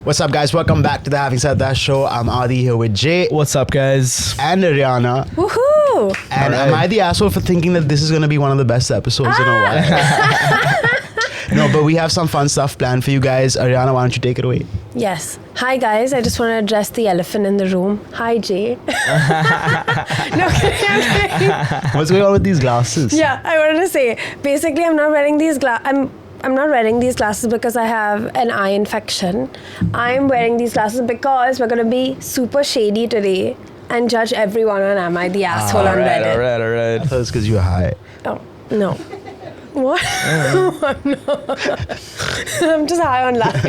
What's up, guys? Welcome back to the Having Said That show. I'm Adi here with Jay. What's up, guys? And Ariana. Woohoo! And am I the asshole for thinking that this is going to be one of the best episodes in a while? No, but we have some fun stuff planned for you guys. Ariana, why don't you take it away? Yes. Hi, guys. I just want to address the elephant in the room. Hi, Jay. No, kidding. What's going on with these glasses? Yeah, I wanted to say, basically, I'm not wearing these I'm not wearing these glasses because I have an eye infection. I'm wearing these glasses because we're going to be super shady today and judge everyone on Am I the Asshole on Reddit. I thought it was because you were high. Oh, no. What? I'm not. I'm just high on life.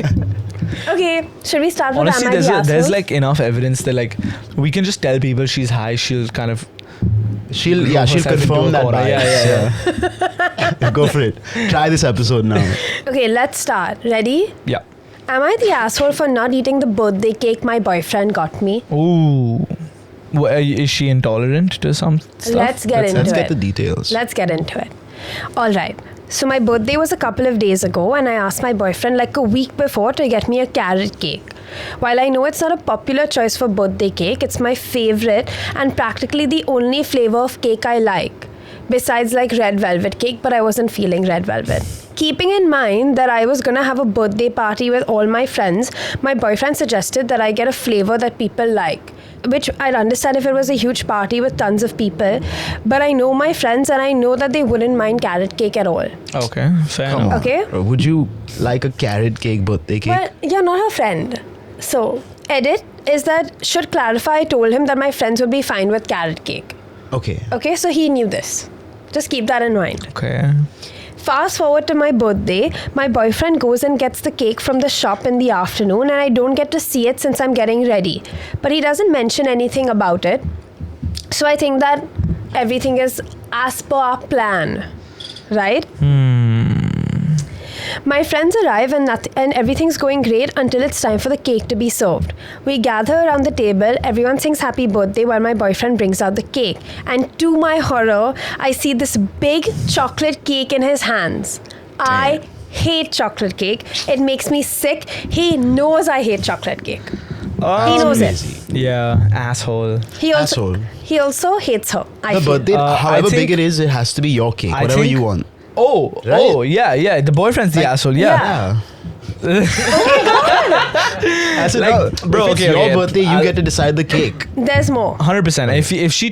Okay, should we start with Honestly, Am I the Asshole? there's like enough evidence that like we can just tell people she's high. She'll kind of She'll confirm that bias. Yeah. Go for it. Try this episode now. Okay, let's start. Ready? Yeah. Am I the asshole for not eating the birthday cake my boyfriend got me? Ooh. Is she intolerant to some stuff? Let's get the details. Let's get into it. All right. So my birthday was a couple of days ago and I asked my boyfriend like a week before to get me a carrot cake. While I know it's not a popular choice for birthday cake, it's my favorite and practically the only flavor of cake I like. Besides like red velvet cake, but I wasn't feeling red velvet. Keeping in mind that I was gonna have a birthday party with all my friends, my boyfriend suggested that I get a flavor that people like. Which I'd understand if it was a huge party with tons of people, but I know my friends and I know that they wouldn't mind carrot cake at all. Okay, fair Come enough. on. Okay. Would you like a carrot cake birthday cake? Well, you're not her friend. So, edit is that should clarify I told him that my friends would be fine with carrot cake. Okay. Okay, so he knew this. Just keep that in mind. Okay. Fast forward to my birthday, my boyfriend goes and gets the cake from the shop in the afternoon and I don't get to see it since I'm getting ready. But he doesn't mention anything about it. So I think that everything is as per our plan, right? My friends arrive and everything's going great until it's time for the cake to be served. We gather around the table, everyone sings happy birthday while my boyfriend brings out the cake. And to my horror, I see this big chocolate cake in his hands. I hate chocolate cake. It makes me sick. He knows I hate chocolate cake. He knows it. Yeah, asshole. He also hates her. I The feel. birthday, however I think- big it is, it has to be your cake, I whatever think- you want. Oh, yeah. The boyfriend's the asshole. Yeah. That's Like, it. bro, If it's okay, your okay. birthday, you get to decide the cake. There's more. 100%. If she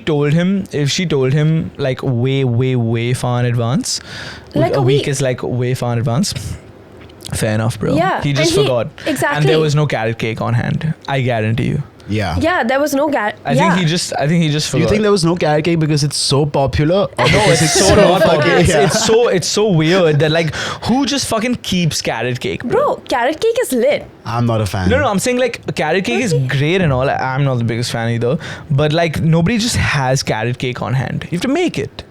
told him like way far in advance, Like a a week week. is like way far in advance. Fair enough, bro. Yeah, He just and forgot. exactly. And there was no carrot cake on hand. I guarantee you. Yeah. Yeah, there was no I think he just Do forgot. you think there was no carrot cake because it's so popular? Or No, because it's so not fucking- popular. Yeah. It's so weird that like who just fucking keeps carrot cake, bro? Bro, carrot cake is lit. I'm not a fan. No, I'm saying like carrot cake is great and all. I'm not the biggest fan either. But like nobody just has carrot cake on hand. You have to make it.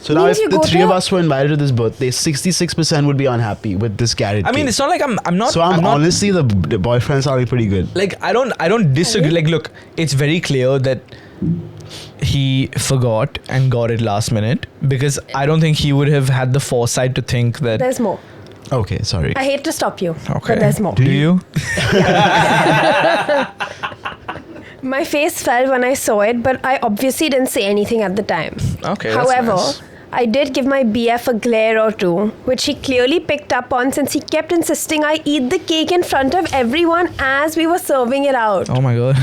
So now Means if you the go three to- of us were invited to this birthday, 66% would be unhappy with this carrot I mean, cake. it's not like I'm not. So I'm not, honestly, the boyfriend sounding pretty good. like I don't disagree. Like look, it's very clear that he forgot and got it last minute because I don't think he would have had the foresight to think that. There's more. Okay, sorry. I hate to stop you, Okay. but there's more. Do you? My face fell when I saw it, but I obviously didn't say anything at the time. Okay. However, that's nice. I did give my BF a glare or two, which he clearly picked up on since he kept insisting I eat the cake in front of everyone as we were serving it out. Oh my god.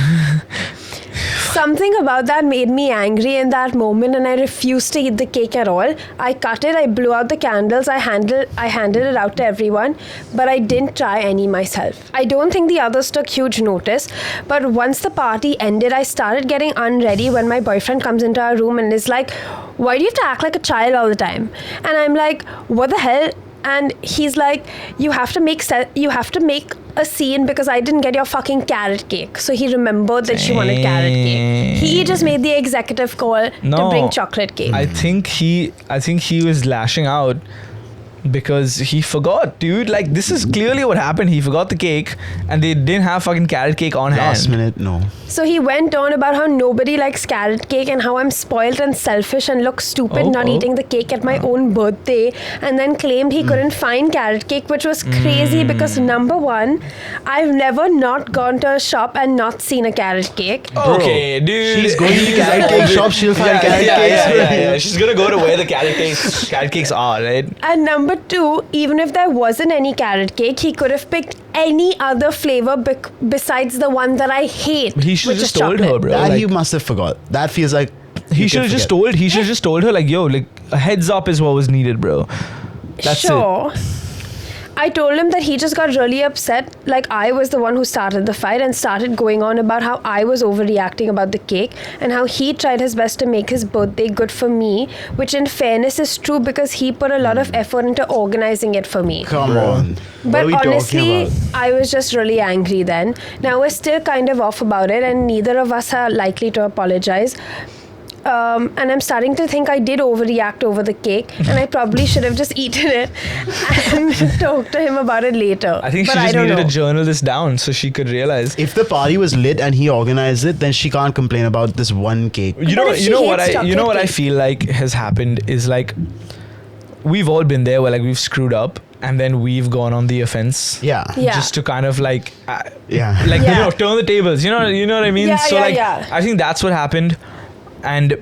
Something about that made me angry in that moment and I refused to eat the cake at all. I cut it, I blew out the candles, I handed it out to everyone, but I didn't try any myself. I don't think the others took huge notice, but once the party ended, I started getting unready when my boyfriend comes into our room and is like, why do you have to act like a child all the time? And I'm like, what the hell? And he's like, you have to make a scene because I didn't get your fucking carrot cake. So he remembered that she wanted carrot cake. He just made the executive call to bring chocolate cake. I think he was lashing out because he forgot, dude. Like, this is clearly what happened. He forgot the cake, and they didn't have fucking carrot cake on Last hand. minute, no. So he went on about how nobody likes carrot cake and how I'm spoiled and selfish and look stupid not eating the cake at my own birthday, and then claimed he couldn't find carrot cake, which was crazy because number one, I've never not gone to a shop and not seen a carrot cake. Okay, dude. She's going to the carrot cake shop, she'll find carrot cakes. Yeah. She's gonna go to where the carrot cakes are, right? And number two, even if there wasn't any carrot cake, he could have picked any other flavor besides the one that I hate. He should have which just is told chocolate. her, bro. That Like, he must have forgot. That feels like he should have just told. He should have just told her, like, yo, like, a heads up is what was needed, bro. That's Sure. I told him that he just got really upset, like I was the one who started the fight, and started going on about how I was overreacting about the cake and how he tried his best to make his birthday good for me, which in fairness is true because he put a lot of effort into organizing it for me. Come on. What But are we talking honestly, about? I was just really angry then. Now we're still kind of off about it, and neither of us are likely to apologize. And I'm starting to think I did overreact over the cake, and I probably should have just eaten it and talked to him about it later. I think she But just don't needed know. to journal this down so she could realize. If the party was lit and he organized it, then she can't complain about this one cake. You know, But if you know she what hates I, you know what I chocolate feel like has happened is like, we've all been there where like we've screwed up and then we've gone on the offense. Yeah. Yeah. Just to kind of like, Yeah. like Yeah. you know, turn the tables. You know what I mean? Yeah, So yeah, like, yeah. I think that's what happened, and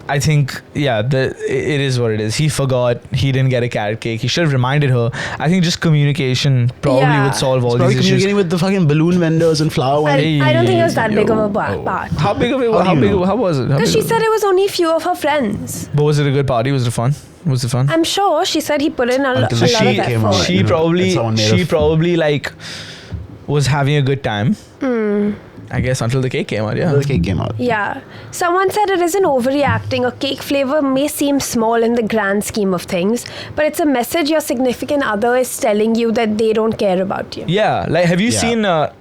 I think it is what it is. He forgot. He didn't get a carrot cake. He should have reminded her. I think just communication probably Yeah. would solve all Probably these issues. communicating with the fucking balloon vendors and flower ones. I don't think it was that big of a Yo. part. How big of it? How do you know? How was it? How Because big she was said it was only a few of her friends. But was it a good party? Was it fun? Was it fun? I'm sure she said he put in a lot Until of she came out. effort. She You know, probably and someone made a f- probably like was having a good time. I guess until the cake came out. Yeah. The cake came out. Yeah. Someone said it isn't overreacting. A cake flavor may seem small in the grand scheme of things, but it's a message your significant other is telling you that they don't care about you. Yeah, like have you Yeah. seen That's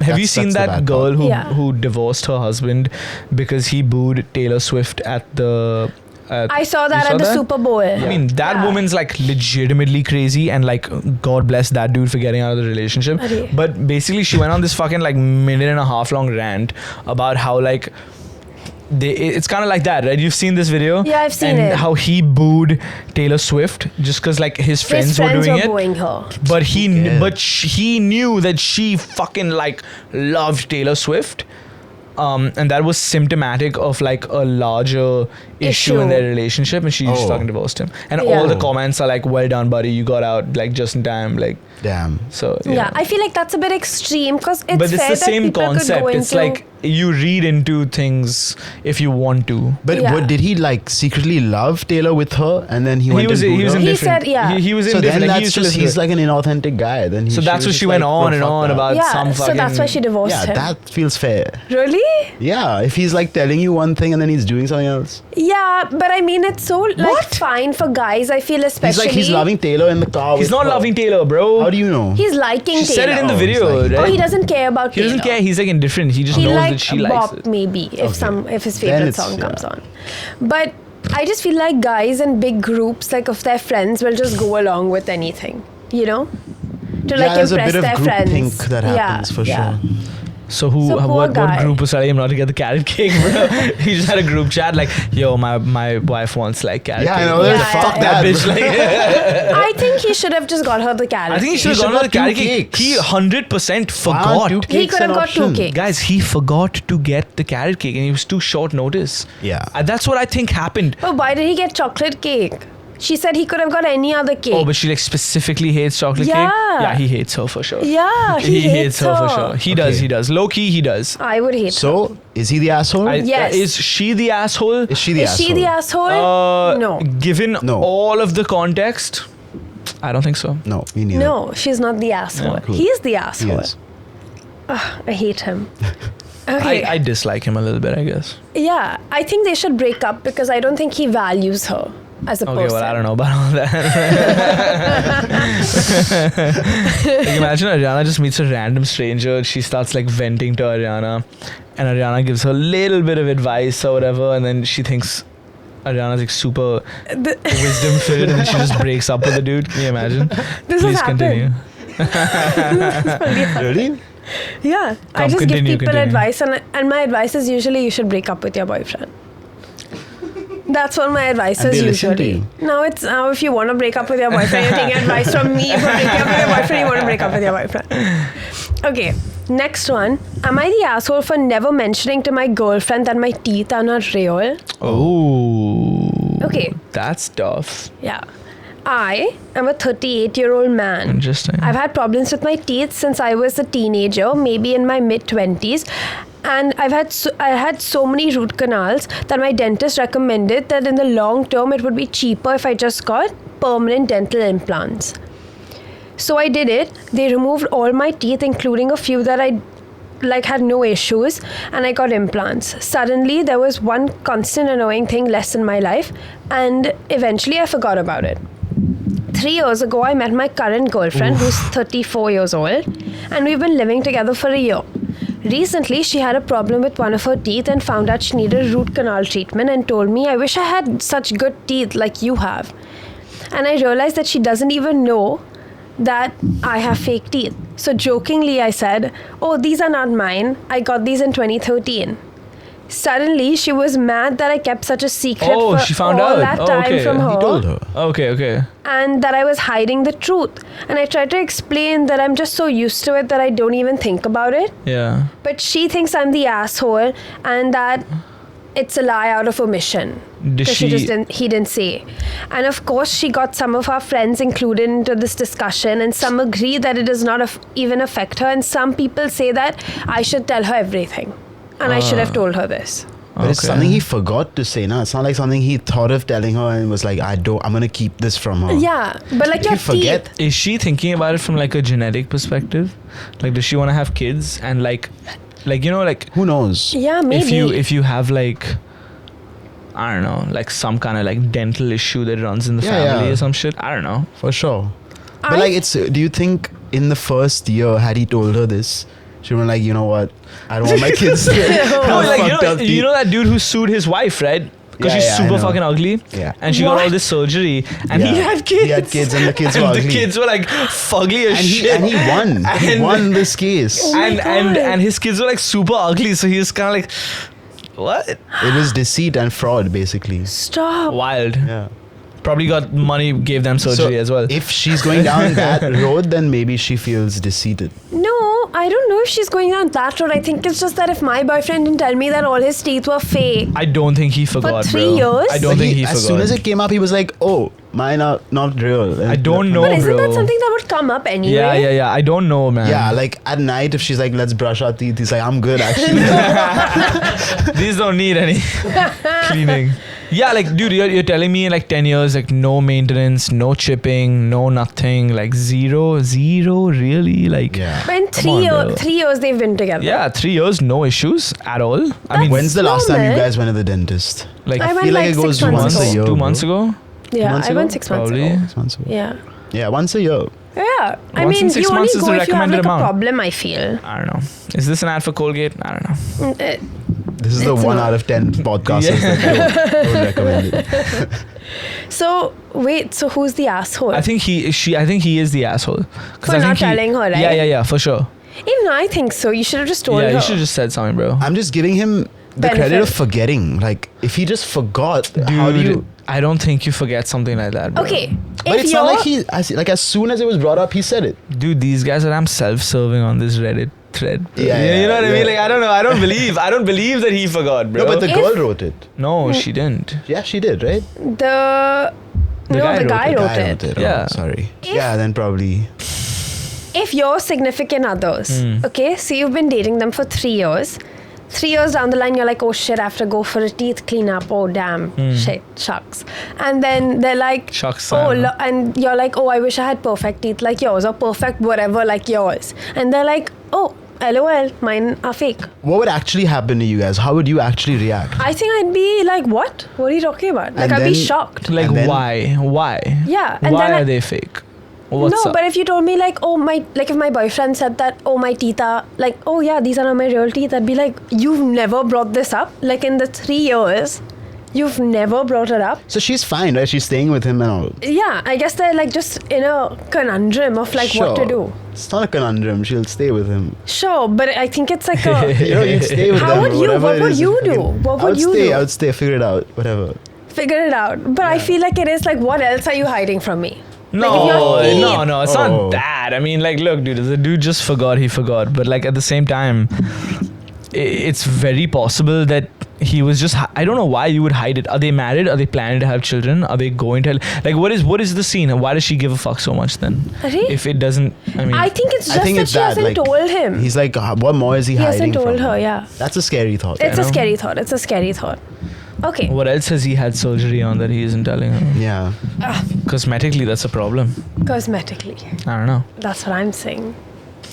the that bad girl part. Yeah. who divorced her husband because he booed Taylor Swift at the I saw that You saw at the that? Super Bowl. I mean, that Yeah. woman's like legitimately crazy, and like, God bless that dude for getting out of the relationship. Arey. But basically, she went on this fucking like minute and a half long rant about how like it's kind of like that, right? You've seen this video, Yeah, I've seen and it. how he booed Taylor Swift just because like his friends, His friends were were doing it. booing her. But he, Yeah. he knew that she fucking like loved Taylor Swift, and that was symptomatic of like a larger issue in Issue. their relationship, and she just Oh. fucking divorced him. And Yeah. all the comments are like, "Well done, buddy, you got out like just in time." Like, Damn. so Yeah. I feel like that's a bit extreme because it's but it's fair the that same people could concept. go It's into- like you read into things if you want to. But Yeah. what did he like secretly love Taylor with her and then he went was and booed he was her? He indifferent. said, yeah. He was So indifferent. then Like, he that's used to just listen to he's it. like an inauthentic guy. Then So that's what was she just went like, on "Bro, and fuck on that." about yeah, some so fucking. that's why she divorced Yeah, him. that feels fair. Really? Yeah, if he's like telling you one thing and then he's doing something else. Yeah, but I mean, it's so like fine for guys. I feel especially. He's loving Taylor in the car. He's with not her. loving Taylor, bro. How do you know? He's liking She Taylor. said it in the Oh, he's video, like- right? Oh, he doesn't care about He doesn't Taylor. care. He's like indifferent. He just He knows like that she likes bop it. maybe if Okay. if his Then favorite it's- song comes yeah. on. But I just feel like guys in big groups, like of their friends, will just go along with anything, you know, to Yeah, like there's a impress bit of their group friends. think that happens for sure. So So poor what guy. group was telling him not to get the carrot cake, bro? He just had a group chat like, yo, my wife wants like carrot Yeah, I cake. know. Yeah, Fuck yeah, that, bitch. bro. Like, I think he should have just got her the carrot. I think he cake. should have should gone with got the carrot two cake. cakes. He 100% Why aren't forgot. two He cakes could have an got two option? cakes. Guys, he forgot to get the carrot cake and it was too short notice. Yeah. That's what I think happened. But why did he get chocolate cake? She said he could have got any other cake. Oh, but she like specifically hates chocolate cake? Yeah. Yeah, he hates her for sure. yeah, he hates her for sure. He does, Okay. he does. Low key, he does. I would hate her. So, is he the asshole? Yes. Is she the asshole? Is she the Is asshole? she the asshole? No. Given No. all of the context, I don't think so. No, me neither. No, she's not the asshole. Yeah, cool. He's the He asshole. is. I hate him. Okay. I dislike him a little bit, I guess. Yeah, I think they should break up because I don't think he values her as a Okay, person. well, I don't know about all that. Like, imagine Ariana just meets a random stranger. She starts like venting to Ariana, and Ariana gives her a little bit of advice or whatever, and then she thinks Ariana's like super The- wisdom filled and she just breaks up with the dude. Can you imagine? This Please has continue. Really? Yeah, I Come, just continue, give people continue. advice, and my advice is usually you should break up with your boyfriend. That's what my advice And is they listen to usually. you. Now if you want to break up with your boyfriend, you're taking advice from me for breaking up with your boyfriend. You want to break up with your boyfriend. Okay, next one. Am I the asshole for never mentioning to my girlfriend that my teeth are not real? Oh. Okay. That's tough. Yeah. I am a 38-year-old man. Interesting. I've had problems with my teeth since I was a teenager, maybe in my mid-20s. And I had so many root canals that my dentist recommended that in the long term it would be cheaper if I just got permanent dental implants. So I did it. They removed all my teeth, including a few that I had no issues, and I got implants. Suddenly there was one constant annoying thing less in my life, and eventually I forgot about it. 3 years ago, I met my current girlfriend, who's 34 years old, and we've been living together for a year. Recently, she had a problem with one of her teeth and found out she needed root canal treatment and told me, I wish I had such good teeth like you have. And I realized that she doesn't even know that I have fake teeth. So jokingly, I said, oh, these are not mine. I got these in 2013. Suddenly, she was mad that I kept such a secret for she found all out. that time Okay. from her. He told her. Okay. And that I was hiding the truth. And I tried to explain that I'm just so used to it that I don't even think about it. Yeah. But she thinks I'm the asshole and that it's a lie out of omission. Did Because he didn't say. And of course, she got some of our friends included into this discussion, and some agree that it does not even affect her. And some people say that I should tell her everything. And I should have told her this. But it's Okay. something he forgot to say, nah. It's not like something he thought of telling her and was like, I'm gonna keep this from her. Yeah, but like If your you forget, teeth. Is she thinking about it from like a genetic perspective? Like, does she want to have kids? And like you know, like who knows? Yeah, maybe. if you have like, I don't know, like some kind of like dental issue that runs in the Yeah, family yeah. or some shit. I don't know. For sure. But I- like, do you think in the first year, had he told her this, she would be like, you know what? I don't want my kids to have No, like fucked up you teeth. know that dude who sued his wife, right? Because Yeah, she's yeah, I super know. fucking ugly. Yeah. And she got all What? this surgery, and he Yeah. had kids. He had kids, and the kids were And the ugly. kids were like fugly as And shit. he won. He And- won this case. Oh my and God. his kids were like super ugly, so he was kind of like, what? It was deceit and fraud, basically. Stop. Wild. Yeah. Probably got money, gave them surgery as well. If she's going down that road, then maybe she feels deceited. No, I don't know if she's going down that road. I think it's just that if my boyfriend didn't tell me that all his teeth were fake. I don't think he forgot, 3 bro. years? I don't But think he as forgot. soon as it came up, he was like, "Oh, mine are not real." I don't know, But isn't bro. that something that would come up anyway? Yeah. I don't know, man. Yeah, like at night, if she's like, "Let's brush our teeth," he's like, "I'm good, actually." These don't need any cleaning. Yeah, like, dude, you're telling me in like 10 years, like, no maintenance, no chipping, no nothing, like, zero, really? Like, Yeah. But in Come on, bro. 3 years they've been together. yeah, 3 years, no issues at all. I mean, When's the last time you normal. guys went to the dentist? like, I I went feel like like it goes 6 months once a ago. year. 2 bro. months ago? Yeah, months I went ago? 6 months Probably. ago. 6 months ago. Yeah. Yeah, once a year. Yeah. I Once in mean, 6 you only months is go the if you have recommended like amount. a problem, I feel. I don't know. Is this an ad for Colgate? I don't know. This is the It's 1 not. out of 10 podcasters that don't recommend it. So, wait, so who's the asshole? I think he is the asshole. 'Cause For I think not telling her, right? Yeah, for sure. Even I think so. You should have just told Yeah, her. you should have just said something, bro. I'm just giving him the credit Benefit. of forgetting. Like, if he just forgot, how do Dude, you? I don't think you forget something like that, bro. Okay. But If it's you're... not like as soon as it was brought up, he said it. Dude, these guys are self-serving on this Reddit thread. Yeah, you know what I yeah. mean? Like, I don't know. I don't believe that he forgot, bro. No, but the If- girl wrote it. No, she didn't. Yeah, she did, right? The guy wrote it. Yeah. Oh, sorry. If- Yeah, then probably. If your significant others, okay, so you've been dating them for 3 years. 3 years down the line, you're like, oh shit, I have to go for a teeth cleanup. Oh damn, shit, shucks. And then they're like, Shucks, oh, Sam. and you're like, oh, I wish I had perfect teeth like yours or perfect whatever like yours. And they're like, oh, LOL, mine are fake. What would actually happen to you guys? How would you actually react? I think I'd be like, what? What are you talking about? Like, And I'd be then- shocked. Like, And then- why? Yeah, and Why then are they fake? What's no, up? but if you told me like, oh my, like if my boyfriend said that, oh my teeth are like, oh yeah, these are not my real teeth, I'd be like, you've never brought this up. Like in the 3 years, You've never brought her up? So she's fine, right? She's staying with him and all. Yeah, I guess they're like just in a conundrum of like what to do. It's not a conundrum. She'll stay with him. Sure, but I think it's like a... You'd stay with How them. would you? whatever What it would is, you do? fucking- What would you do? I would stay. Figure it out. Whatever. Figure it out. But I feel like it is like, what else are you hiding from me? No, Like, if you're no, it's Oh. not that. I mean, like, look, dude, if the dude just forgot, he forgot. But like at the same time, it's very possible that he was just. I don't know why you would hide it. Are they married? Are they planning to have children? Are they going to? Like, what is the scene? Why does she give a fuck so much then? Arey? If it doesn't, I mean, I think it's I just think that it's she that, hasn't like, told him. He's like, what more is he He hiding hasn't told from her, yeah. That's a scary thought. It's a know. scary thought. It's a scary thought. Okay. what else has he had surgery on that he isn't telling her? Yeah. Cosmetically, that's a problem. Cosmetically. I don't know. That's what I'm saying.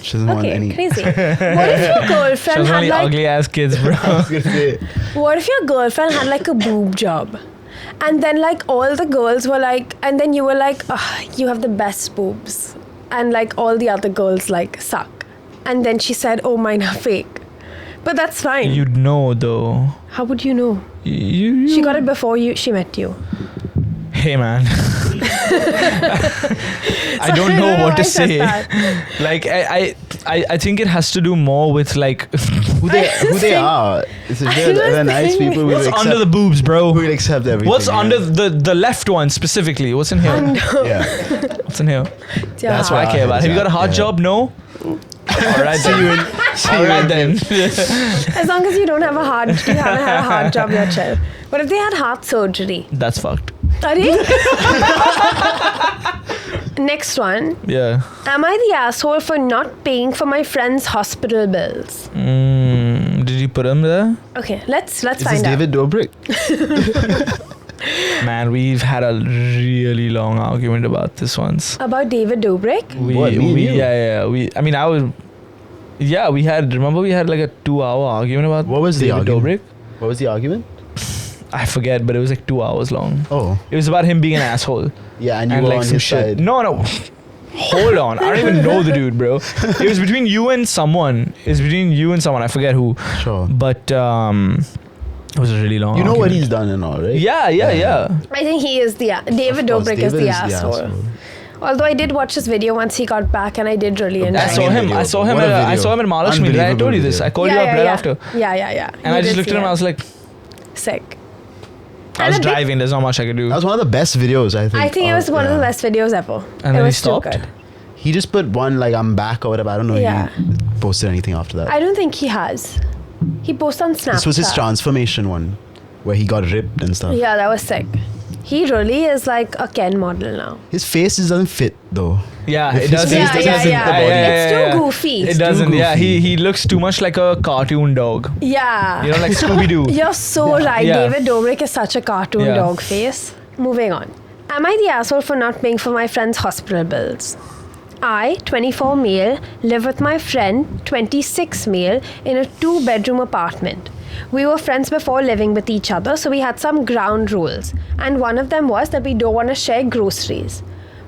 She doesn't want Okay, any. crazy. What if your girlfriend She's had only like... ugly ass kids, bro. I was gonna say. What if your girlfriend had like a boob job? And then like all the girls were like... And then you were like, you have the best boobs. And like all the other girls like suck. And then she said, oh, mine are fake. But that's fine. You'd know though. How would you know? You She got it before she met you. Hey man. I don't I know don't know what why to I said say. that. Like I think it has to do more with like Who they are? They're nice people. what's under the boobs, bro. We'd accept everything. What's yeah. under the left one specifically? What's in here? Yeah. What's in here? Yeah. That's what I care about. Have you got a hard Yeah. job? No. All right, See you in. See All you right in. then. As long as you don't have you haven't had a hard job, you're chill. What if they had heart surgery? That's fucked. Arey? Next one. Yeah. Am I the asshole for not paying for my friend's hospital bills? Did you put him there? Okay, let's Is this find out. David Dobrik? Man, we've had a really long argument about this once. About David Dobrik? What, me and you? We had like a 2-hour argument about What was the David argument? Dobrik. What was the argument? I forget, but it was like 2 hours long. Oh. It was about him being an asshole. Yeah, and you And were like on some his shit. side. No. Hold on. I don't even know the dude, bro. It was between you and someone. I forget who. Sure. But it was a really long You know what argument. he's done and all, right? Yeah. I think he is David Of course, Dobrik is David the asshole. Although I did watch his video once he got back and I did really enjoy I saw it. him. video. I saw him What a at video. Mahalakshmi. Did I told you this? Unbelievable I called you up right after. Yeah. And I just looked at him. I was like, sick. I was And a bit- driving. There's not much I could do. That was one of the best videos, I think. I think it was one of the best videos ever. And it then he was too stopped? good. He just put one like I'm back or whatever. I don't know Yeah. if he posted anything after that. I don't think he has. He posted on Snapchat. This was his transformation one, where he got ripped and stuff. Yeah, that was sick. He really is like a Ken model now. His face just doesn't fit though. Yeah, If it his doesn't. face Yeah, doesn't yeah, fit yeah. the body. It's too goofy. It It's too doesn't. Yeah, goofy. he looks too much like a cartoon dog. Yeah. You know, like Scooby Doo. You're so right. Yeah. David Dobrik is such a cartoon Yeah. dog face. Moving on. Am I the asshole for not paying for my friend's hospital bills? I, 24 male, live with my friend, 26 male, in a 2-bedroom apartment. We were friends before living with each other, so we had some ground rules. And one of them was that we don't want to share groceries.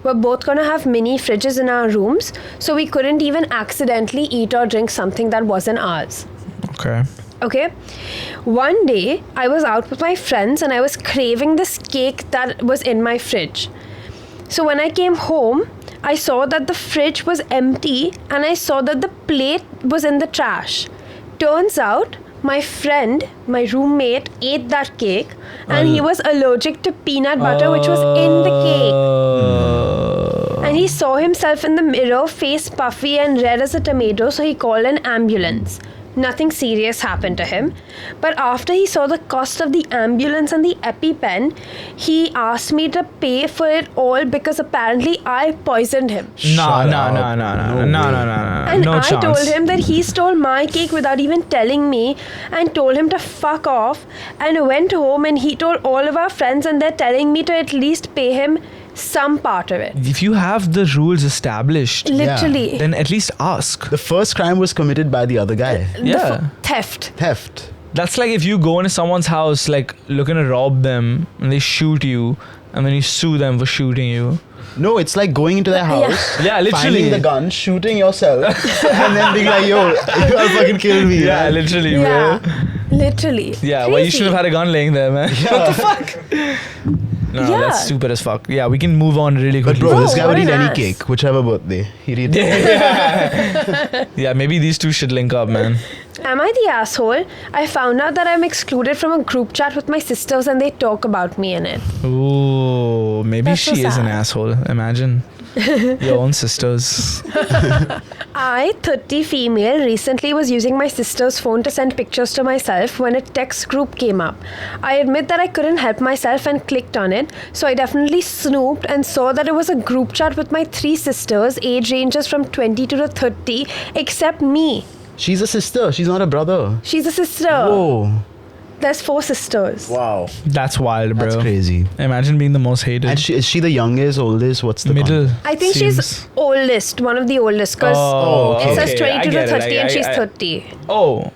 We're both going to have mini fridges in our rooms, so we couldn't even accidentally eat or drink something that wasn't ours. Okay. Okay. One day, I was out with my friends and I was craving this cake that was in my fridge. So when I came home, I saw that the fridge was empty and I saw that the plate was in the trash. Turns out, my friend, my roommate, ate that cake and he was allergic to peanut butter which was in the cake. And he saw himself in the mirror, face puffy and red as a tomato, so he called an ambulance. Nothing serious happened to him. But after he saw the cost of the ambulance and the EpiPen, he asked me to pay for it all because apparently I poisoned him. No. way. And No I chance. told him that he stole my cake without even telling me and told him to fuck off and went home and he told all of our friends and they're telling me to at least pay him some part of it. If you have the rules established, Literally. then at least ask. The first crime was committed by the other guy. Yeah. Theft. Theft. That's like if you go into someone's house, like looking to rob them, and they shoot you, and then you sue them for shooting you. No, it's like going into their house, Yeah, literally. finding the gun, shooting yourself, and then being like, yo, you gotta fucking kill me. Yeah, man. literally, Yeah. bro. Literally. Yeah, well, you should have had a gun laying there, man. What the fuck? No, Yeah. that's stupid as fuck. Yeah, we can move on really But quickly. bro, this guy what would eat an any ass. cake, whichever birthday. He'd eat. Yeah, maybe these two should link up, man. Am I the asshole? I found out that I'm excluded from a group chat with my sisters and they talk about me in it. Ooh, maybe That's so she is an sad. asshole. Imagine. Your own sisters. I, 30 female, recently was using my sister's phone to send pictures to myself when a text group came up. I admit that I couldn't help myself and clicked on it, so I definitely snooped and saw that it was a group chat with my 3 sisters, age ranges from 22 to 30, except me. She's a sister. She's not a brother. She's a sister. Whoa. There's 4 sisters. Wow. That's wild, bro. That's crazy. Imagine being the most hated. And is she the youngest, oldest? What's the Middle. I think seems. she's oldest, one of the oldest, because Oh, okay. it says 22 I to get it. 30 and she's 30. Oh,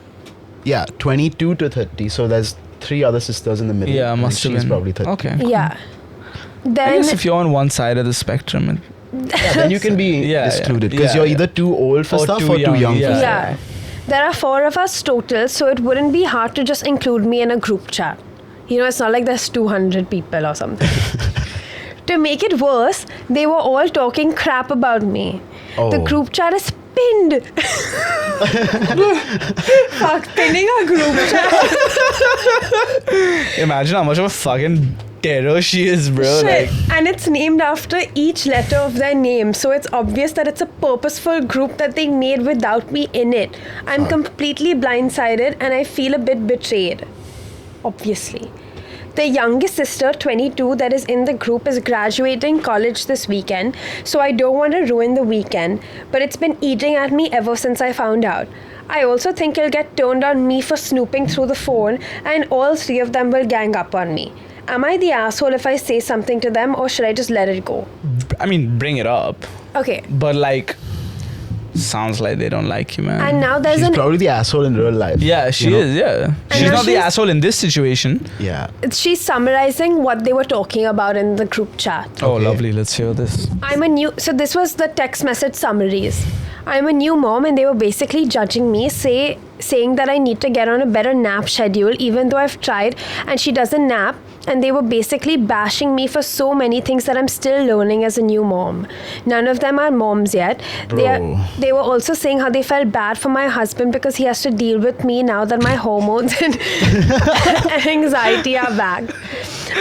Yeah, 22 to 30. So there's 3 other sisters in the middle. yeah, and must have she's been. probably 30. Okay. Yeah. I Then guess if you're on one side of the spectrum, Yeah, then you can be Yeah, excluded yeah. because Yeah, you're yeah. either too old for Or stuff too or too young, young for yeah. stuff. yeah. There are 4 of us total, so it wouldn't be hard to just include me in a group chat. You know, it's not like there's 200 people or something. To make it worse, they were all talking crap about me. The Oh. group chat is pinned. Fuck, pinning a group chat. imagine how much of a fucking terror she is, bro. Shit. Like, And it's named after each letter of their name, so it's obvious that it's a purposeful group that they made without me in it. I'm completely blindsided and I feel a bit betrayed. Obviously. The youngest sister, 22, that is in the group is graduating college this weekend, so I don't want to ruin the weekend, but it's been eating at me ever since I found out. I also think it'll get turned on me for snooping through the phone, and all 3 of them will gang up on me. Am I the asshole if I say something to them, or should I just let it go? I mean, bring it up, Okay. but like, sounds like they don't like you, man. And now there's She's an probably the asshole in real life. yeah, she you know? is. Yeah, she's now not the she's- asshole in this situation. Yeah. she's summarizing what they were talking about in the group chat. Oh, Okay. lovely. Let's hear this. So this was the text message summaries. I'm a new mom and they were basically judging me, saying that I need to get on a better nap schedule even though I've tried and she doesn't nap, and they were basically bashing me for so many things that I'm still learning as a new mom. None of them are moms yet. Bro. They were also saying how they felt bad for my husband because he has to deal with me now that my hormones and anxiety are back.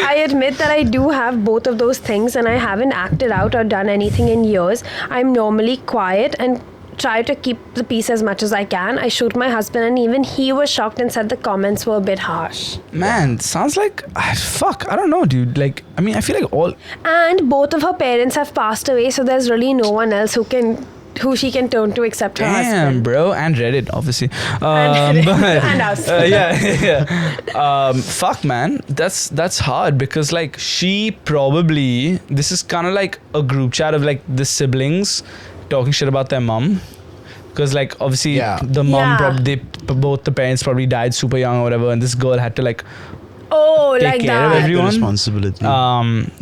I admit that I do have both of those things and I haven't acted out or done anything in years. I'm normally quiet and try to keep the peace as much as I can. I shoot my husband and even he was shocked and said the comments were a bit harsh. Man, sounds like fuck. I don't know, dude. Like, I mean, I feel like all. And both of her parents have passed away, so there's really no one else who she can turn to except her Damn, husband. bro, and Reddit, obviously. And Reddit. But, And us. yeah. Fuck, man, that's hard because like she probably this is kind of like a group chat of like the siblings talking shit about their mom. Because like obviously Yeah. the mom Yeah. both the parents probably died super young or whatever, and this girl had to like Oh, take like care of that. everyone. Responsibility.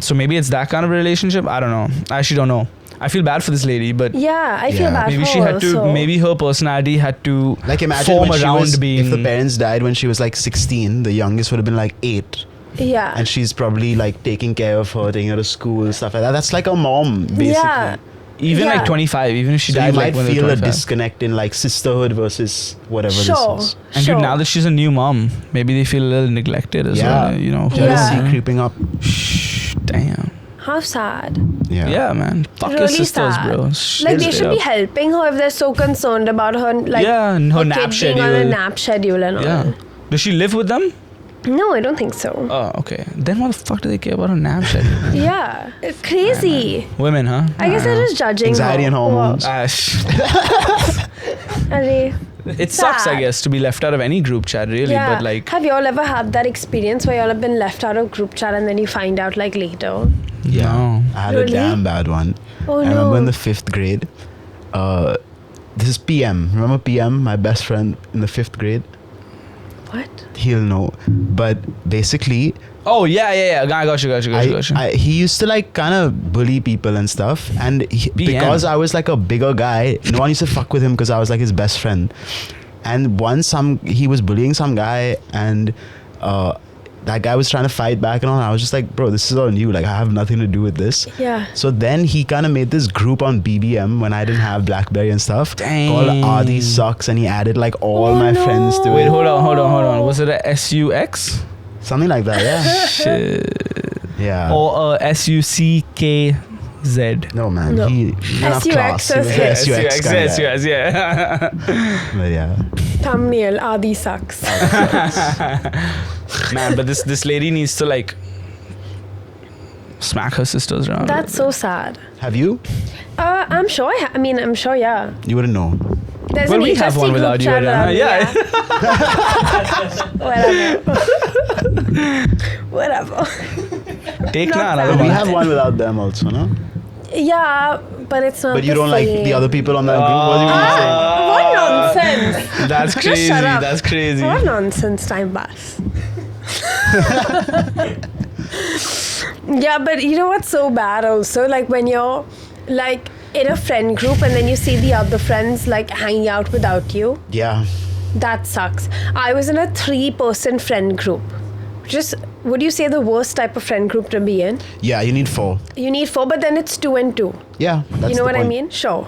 so maybe it's that kind of relationship. I don't know. I actually don't know. I feel bad for this lady, but Yeah, I feel Yeah. bad maybe for she her had to. also. Maybe her personality had to like imagine form when she around was, being. if the parents died when she was like 16, the youngest would have been like 8. Yeah. And she's probably like taking care of her, taking her to school, stuff like that. That's like a mom, basically. Yeah. even Yeah. like 25, even if she So died you like might when they feel were a 25. disconnect in like sisterhood versus whatever Sure. this is. And sure. dude, now that she's a new mom, maybe they feel a little neglected as Yeah. well. You know, Jealousy Yeah. creeping up. Shh, damn. How sad. Yeah. Yeah, man. Fuck your Really sisters, sad. bro. Like Straight they should be up. helping her if they're so concerned about her, like Yeah, and her her nap kid being on a schedule. nap schedule and all. Yeah. Does she live with them? No, I don't think so. Oh, okay. Then what the fuck do they care about her nap schedule? Yeah, it's crazy. Women, huh? I guess they're just judging Anxiety her. and hormones. Arre. It sucks, I Sad. guess, to be left out of any group chat, really. Yeah. But like, Have you all ever had that experience where you all have been left out of group chat and then you find out like later? Yeah. No. I had Really? a damn bad one. Oh I no. remember in the 5th grade. This is PM. Remember PM, my best friend in the 5th grade? What? He'll know. But basically, oh yeah. I got you. he used to like kind of bully people and stuff. And PM. because I was like a bigger guy, no one used to fuck with him because I was like his best friend. And once he was bullying some guy, and that guy was trying to fight back and all. And I was just like, bro, this is all new. Like, I have nothing to do with this. Yeah. So then he kind of made this group on BBM when I didn't have BlackBerry and stuff. Dang. Called Adi Sucks, and he added like all my friends to Wait, it. hold on. Was it a SUX? Something like that, yeah. Shit. Yeah. Or SUCKZ? No, man. No. He didn't have SUX class. He was is- a SUX kind of guy. SUX, yeah. But yeah. Thumbnail, Adi sucks. Man, but this lady needs to like smack her sisters around. That's so sad. Have you? I'm sure. I'm sure. Yeah. You wouldn't know. There's Well, an we have HST one group without you, chat Ariana. around, Whatever. Take Not na that another We one. have one without them also, no? Yeah, but it's not. But you the don't like same. the other people on that group? What do you mean saying? What nonsense! That's Just crazy. shut up. That's crazy. What nonsense time pass. Yeah, but you know what's so bad also? Like when you're like in a friend group and then you see the other friends like hanging out without you. Yeah. That sucks. I was in a 3-person friend group. Just, would you say the worst type of friend group to be in? Yeah, you need 4. You need 4, but then it's 2 and 2. Yeah, that's You know the what I point. mean? Sure.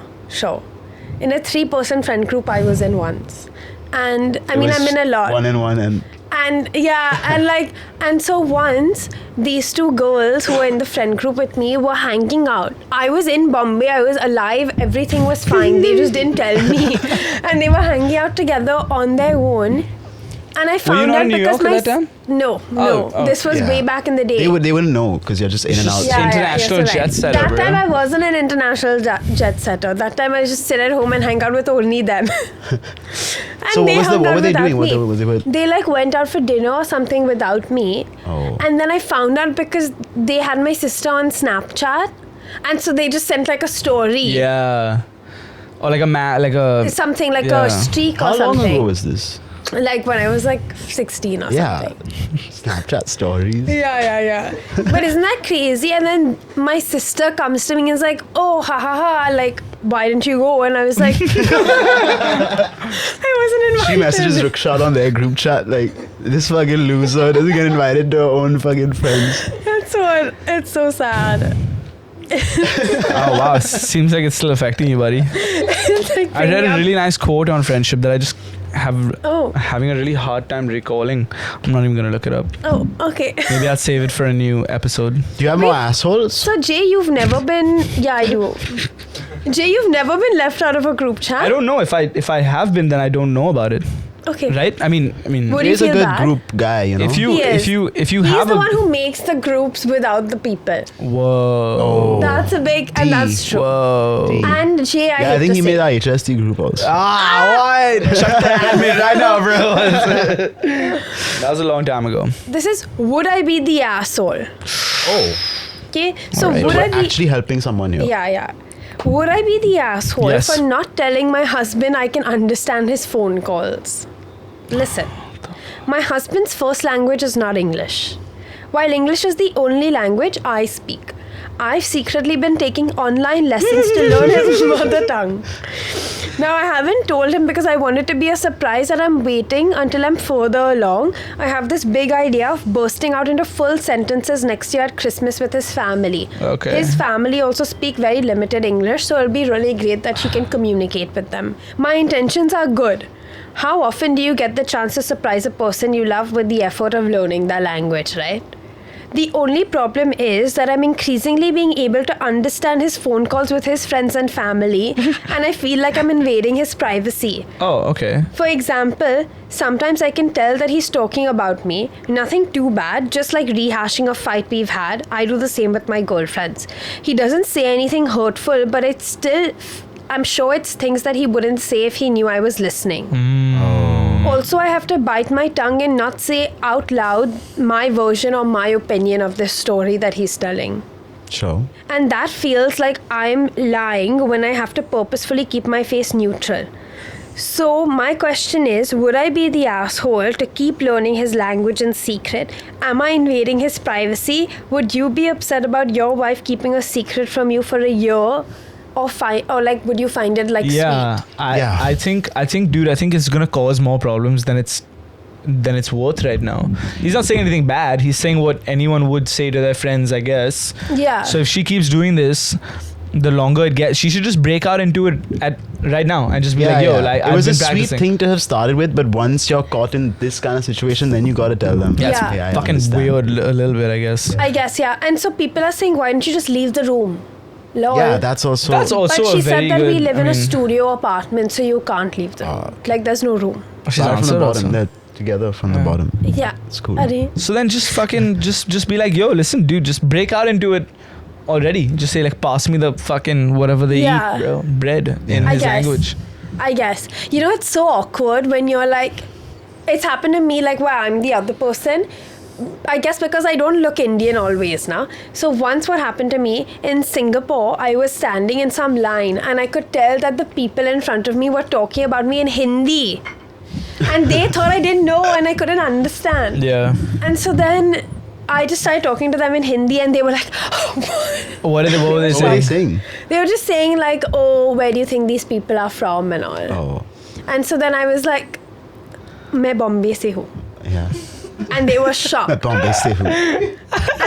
In a 3-person friend group I was in once. And I mean, I'm in a lot. 1 and 1 and... And yeah, and so once these 2 girls who were in the friend group with me were hanging out. I was in Bombay, I was alive, everything was fine. They just didn't tell me. And they were hanging out together on their own. And I found not out in New because York my at that time? no. Oh, This was yeah. way back in the day. They wouldn't know because you're just in and out. Yeah. International jet setter, That bro. time I wasn't an international jet setter. That time I just sit at home and hang out with only them. And So they hung what out were they without doing? me. What were They like went out for dinner or something without me. Oh. And then I found out because they had my sister on Snapchat. And so they just sent like a story. Yeah. Or like a Something like Yeah. a streak How or long something. ago was this? Like when I was like 16 or Yeah. something. Snapchat stories. Yeah. But isn't that crazy? And then my sister comes to me and is like, oh, ha, like, why didn't you go? And I was like, I wasn't invited. She messages Rukshad on their group chat like, this fucking loser doesn't get invited to her own fucking friends. It's so sad. Oh wow, seems like it's still affecting you, buddy. It's like I read bringing a up- really nice quote on friendship that I just Oh. having a really hard time recalling. I'm not even gonna look it up. Oh, okay. Maybe I'll save it for a new episode. Do you have more assholes? So, Jay, you've never been... Yeah, I do. Jay, you've never been left out of a group chat? I don't know if I have been, then I don't know about it. Okay. Right? I mean, Would you He's a feel good bad? group guy, you know? if you He is. if you He's have the a one who makes the groups without the people. whoa Oh. That's a big... And that's true. whoa. And Jay, Yeah, I hate think to he say, made our HST group also. What? Chuck that at me right now, bro. That was a long time ago. this is, would I be the asshole? Oh. Okay, so Alright. would We're I be... actually helping someone here. Yeah. Would I be the asshole Yes. for not telling my husband I can understand his phone calls? Listen, my husband's first language is not English. While English is the only language I speak, I've secretly been taking online lessons to learn his mother tongue. Now, I haven't told him because I want it to be a surprise and I'm waiting until I'm further along. I have this big idea of bursting out into full sentences next year at Christmas with his family. Okay. His family also speak very limited English, so it'll be really great that he can communicate with them. My intentions are good. How often do you get the chance to surprise a person you love with the effort of learning their language, right? The only problem is that I'm increasingly being able to understand his phone calls with his friends and family, and I feel like I'm invading his privacy. Oh, okay. For example, sometimes I can tell that he's talking about me, nothing too bad, just like rehashing a fight we've had. I do the same with my girlfriends. He doesn't say anything hurtful, but it's still... I'm sure it's things that he wouldn't say if he knew I was listening. Also, I have to bite my tongue and not say out loud my version or my opinion of this story that he's telling. Sure. And that feels like I'm lying when I have to purposefully keep my face neutral. So my question is, would I be the asshole to keep learning his language in secret? Am I invading his privacy? Would you be upset about your wife keeping a secret from you for a year or like would you find it like sweet? I think dude, I think it's gonna cause more problems than it's worth right now. He's not saying anything bad. He's saying what anyone would say to their friends, I guess. Yeah. So if she keeps doing this, the longer it gets, she should just break out into it right now and just be like, yo, like it was I've a been practicing. sweet thing to have started with, but once you're caught in this kind of situation, then you gotta tell them. Yeah, Yeah. it's I fucking understand. weird a little bit, I guess. I guess, yeah. And so people are saying, why don't you just leave the room? Lol. Yeah, that's also. That's also but she a said very that good, we live I in a mean, studio apartment, so you can't leave the room. okay. Like, there's no room. she's Start from answered the also. bottom. They're together from the Yeah. bottom. Yeah. It's cool. Are So then just fucking just be like, yo, listen, dude, just break out into it already. Just say like, pass me the fucking whatever they Yeah. eat, bro. Bread in I his guess. language. I guess. You know, it's so awkward when you're like, it's happened to me, like, where I'm the other person. I guess because I don't look Indian always now. So once what happened to me in Singapore, I was standing in some line and I could tell that the people in front of me were talking about me in Hindi. And they thought I didn't know and I couldn't understand. Yeah. And so then I just started talking to them in Hindi and they were like, What were they What were they saying? saying? they were just saying like, oh, where do you think these people are from and all. Oh, And so then I was like, मैं Bombay से हूँ. yeah. And they were shocked. Bombay se hu.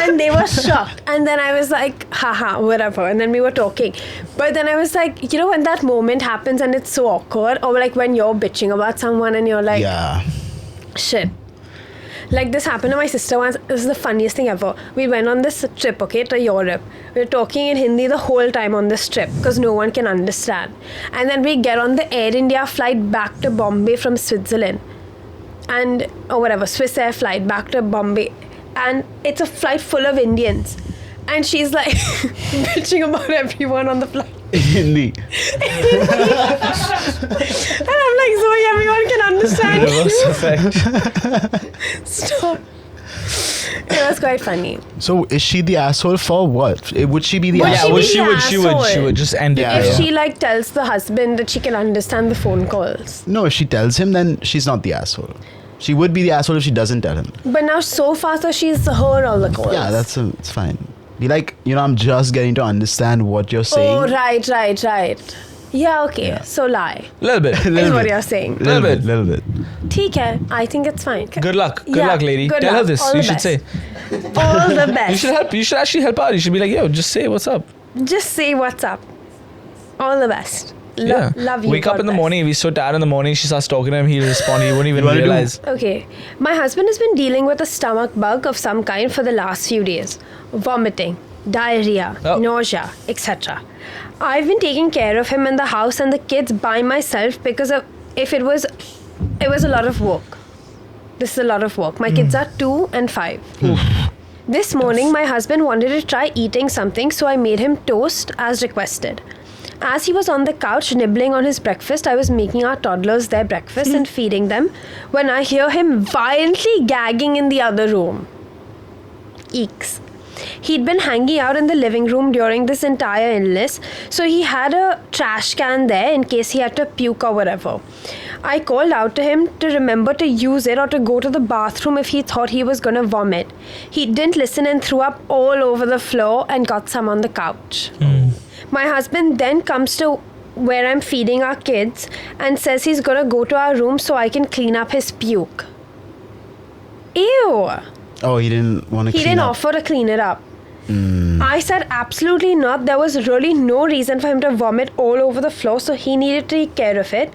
And they were shocked. And then I was like, haha, whatever. And then we were talking. But then I was like, you know, when that moment happens and it's so awkward, or like when you're bitching about someone and you're like, Yeah. shit. Like this happened to my sister once. This is the funniest thing ever. We went on this trip, okay, to Europe. We were talking in Hindi the whole time on this trip because no one can understand. And then we get on the Air India flight back to Bombay from Switzerland. And, or whatever, Swiss Air flight back to Bombay. And it's a flight full of Indians. And she's like bitching about everyone on the flight. Hindi. And I'm like, Zoe, everyone can understand Reverse you. effect. Stop. It was quite funny. So is she the asshole for what? Would she be the Would Yeah, asshole? be she the would asshole? just end it. Yeah, If yeah. she like tells the husband that she can understand the phone calls. No, if she tells him, then she's not the asshole. She would be the asshole if she doesn't tell him. But now so far, so she's heard all the calls. Yeah, it's fine. Be like, I'm just getting to understand what you're saying. Oh, right. Yeah, okay. Yeah. So lie. Little bit. Is what you're saying. Little bit. Little bit. ठीक है. I think it's fine. Good luck. Good Yeah, luck, lady. good Tell her luck. this. All You the should best. say. All the best. You should help. You should actually help out. You should be like, yo, just say what's up. Just say what's up. All the best. Love you. Wake up God in the bless. morning. If he's so tired in the morning, she starts talking to him. He'll respond. He won't even You wanna do- realize. Okay. My husband has been dealing with a stomach bug of some kind for the last few days. Vomiting, diarrhea, Oh. nausea, etc. I've been taking care of him in the house and the kids by myself because of it was a lot of work. This is a lot of work. My kids are 2 and 5. This morning, my husband wanted to try eating something, so I made him toast as requested. As he was on the couch nibbling on his breakfast, I was making our toddlers their breakfast and feeding them when I hear him violently gagging in the other room. Eeks. He'd been hanging out in the living room during this entire illness, so he had a trash can there in case he had to puke or whatever. I called out to him to remember to use it or to go to the bathroom if he thought he was gonna vomit. He didn't listen and threw up all over the floor and got some on the couch. My husband then comes to where I'm feeding our kids and says he's gonna go to our room so I can clean up his puke. Ew! Oh, he didn't want to He clean didn't up. offer to clean it up. I said absolutely not. There was really no reason for him to vomit all over the floor, so he needed to take care of it.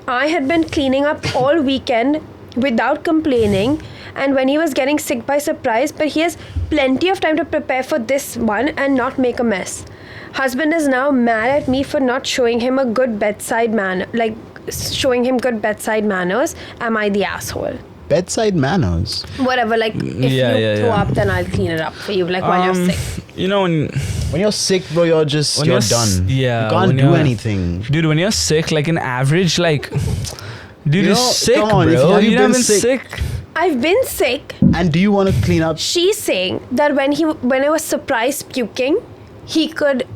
I had been cleaning up all weekend without complaining, and when he was getting sick by surprise, but he has plenty of time to prepare for this one and not make a mess. Husband is now mad at me for not showing him a good bedside manner, like showing him good bedside manners. Am I the asshole? Bedside manners. Whatever, like if you throw up, then I'll clean it up for you, like while you're sick. You know, when When you're sick, bro, you're done. yeah, You can't when do you're- anything. dude, when you're sick, like an average, like, dude, You you're know, sick, come on, if bro. you You been haven't been sick- sick. I've been sick. And do you want to clean up? She's saying that when I was surprised puking, he could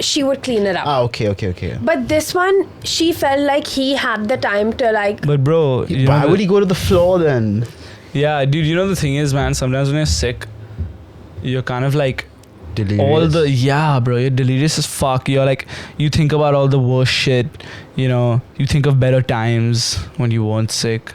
she would clean it up. Ah, okay. But this one, she felt like he had the time to But bro, you Why know would he go to the floor then? Yeah, dude, you know the thing is, man, sometimes when you're sick, you're kind of like delirious. You're delirious as fuck. You're like, you think about all the worst shit, you think of better times when you weren't sick.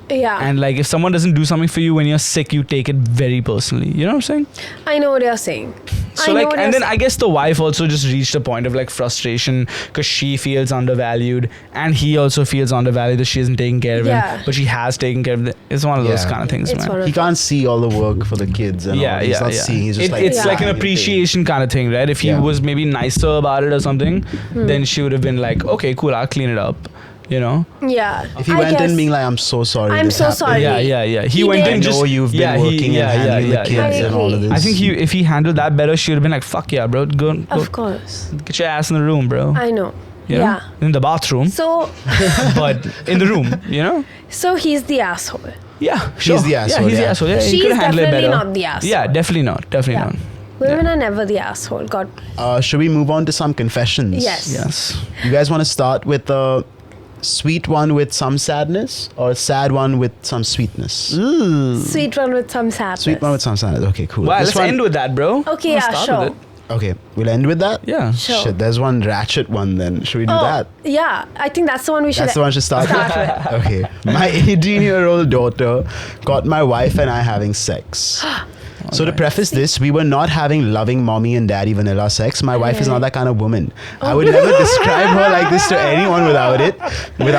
Yeah. And like, if someone doesn't do something for you when you're sick, you take it very personally. You know what I'm saying? I know what you're saying. So like, and then I guess the wife also just reached a point of like frustration because she feels undervalued and he also feels undervalued that she isn't taking care of him, but she has taken care of him. It's one of those kind of things, man. He can't see all the work for the kids and all. He's not seeing. He's just it's like an appreciation kind of thing, right? If he was maybe nicer about it or something, then she would have been like, okay, cool, I'll clean it up. Yeah. If he went in being like, I'm so sorry. I'm so sorry. Yeah. He went in just. I know you've been working and handling the kids and all of this. I think if he handled that better, she would have been like, fuck yeah, bro. Go. Of course. Get your ass in the room, bro. I know. Yeah. In the bathroom. So. But in the room, So he's the asshole. Yeah. She's the asshole. Yeah, he's the asshole. Yeah, She's definitely not the asshole. Yeah, definitely not. Definitely not. Women are never the asshole. God. Should we move on to some confessions? Yes. You guys want to start with the sweet one with some sadness or a sad one with some sweetness? Sweet one with some sadness. Sweet one with some sadness. Okay, cool. Well, let's end with that, bro. Okay, yeah, sure. Okay, we'll end with that? Yeah. Sure. Shit, there's one ratchet one then. Should we do that? Yeah, I think that's the one we should That's the one to start with? with. Okay. My 18-year-old daughter caught my wife and I having sex. So to preface this, we were not having loving mommy and daddy vanilla sex. My wife is not that kind of woman. I would never describe her like this to anyone without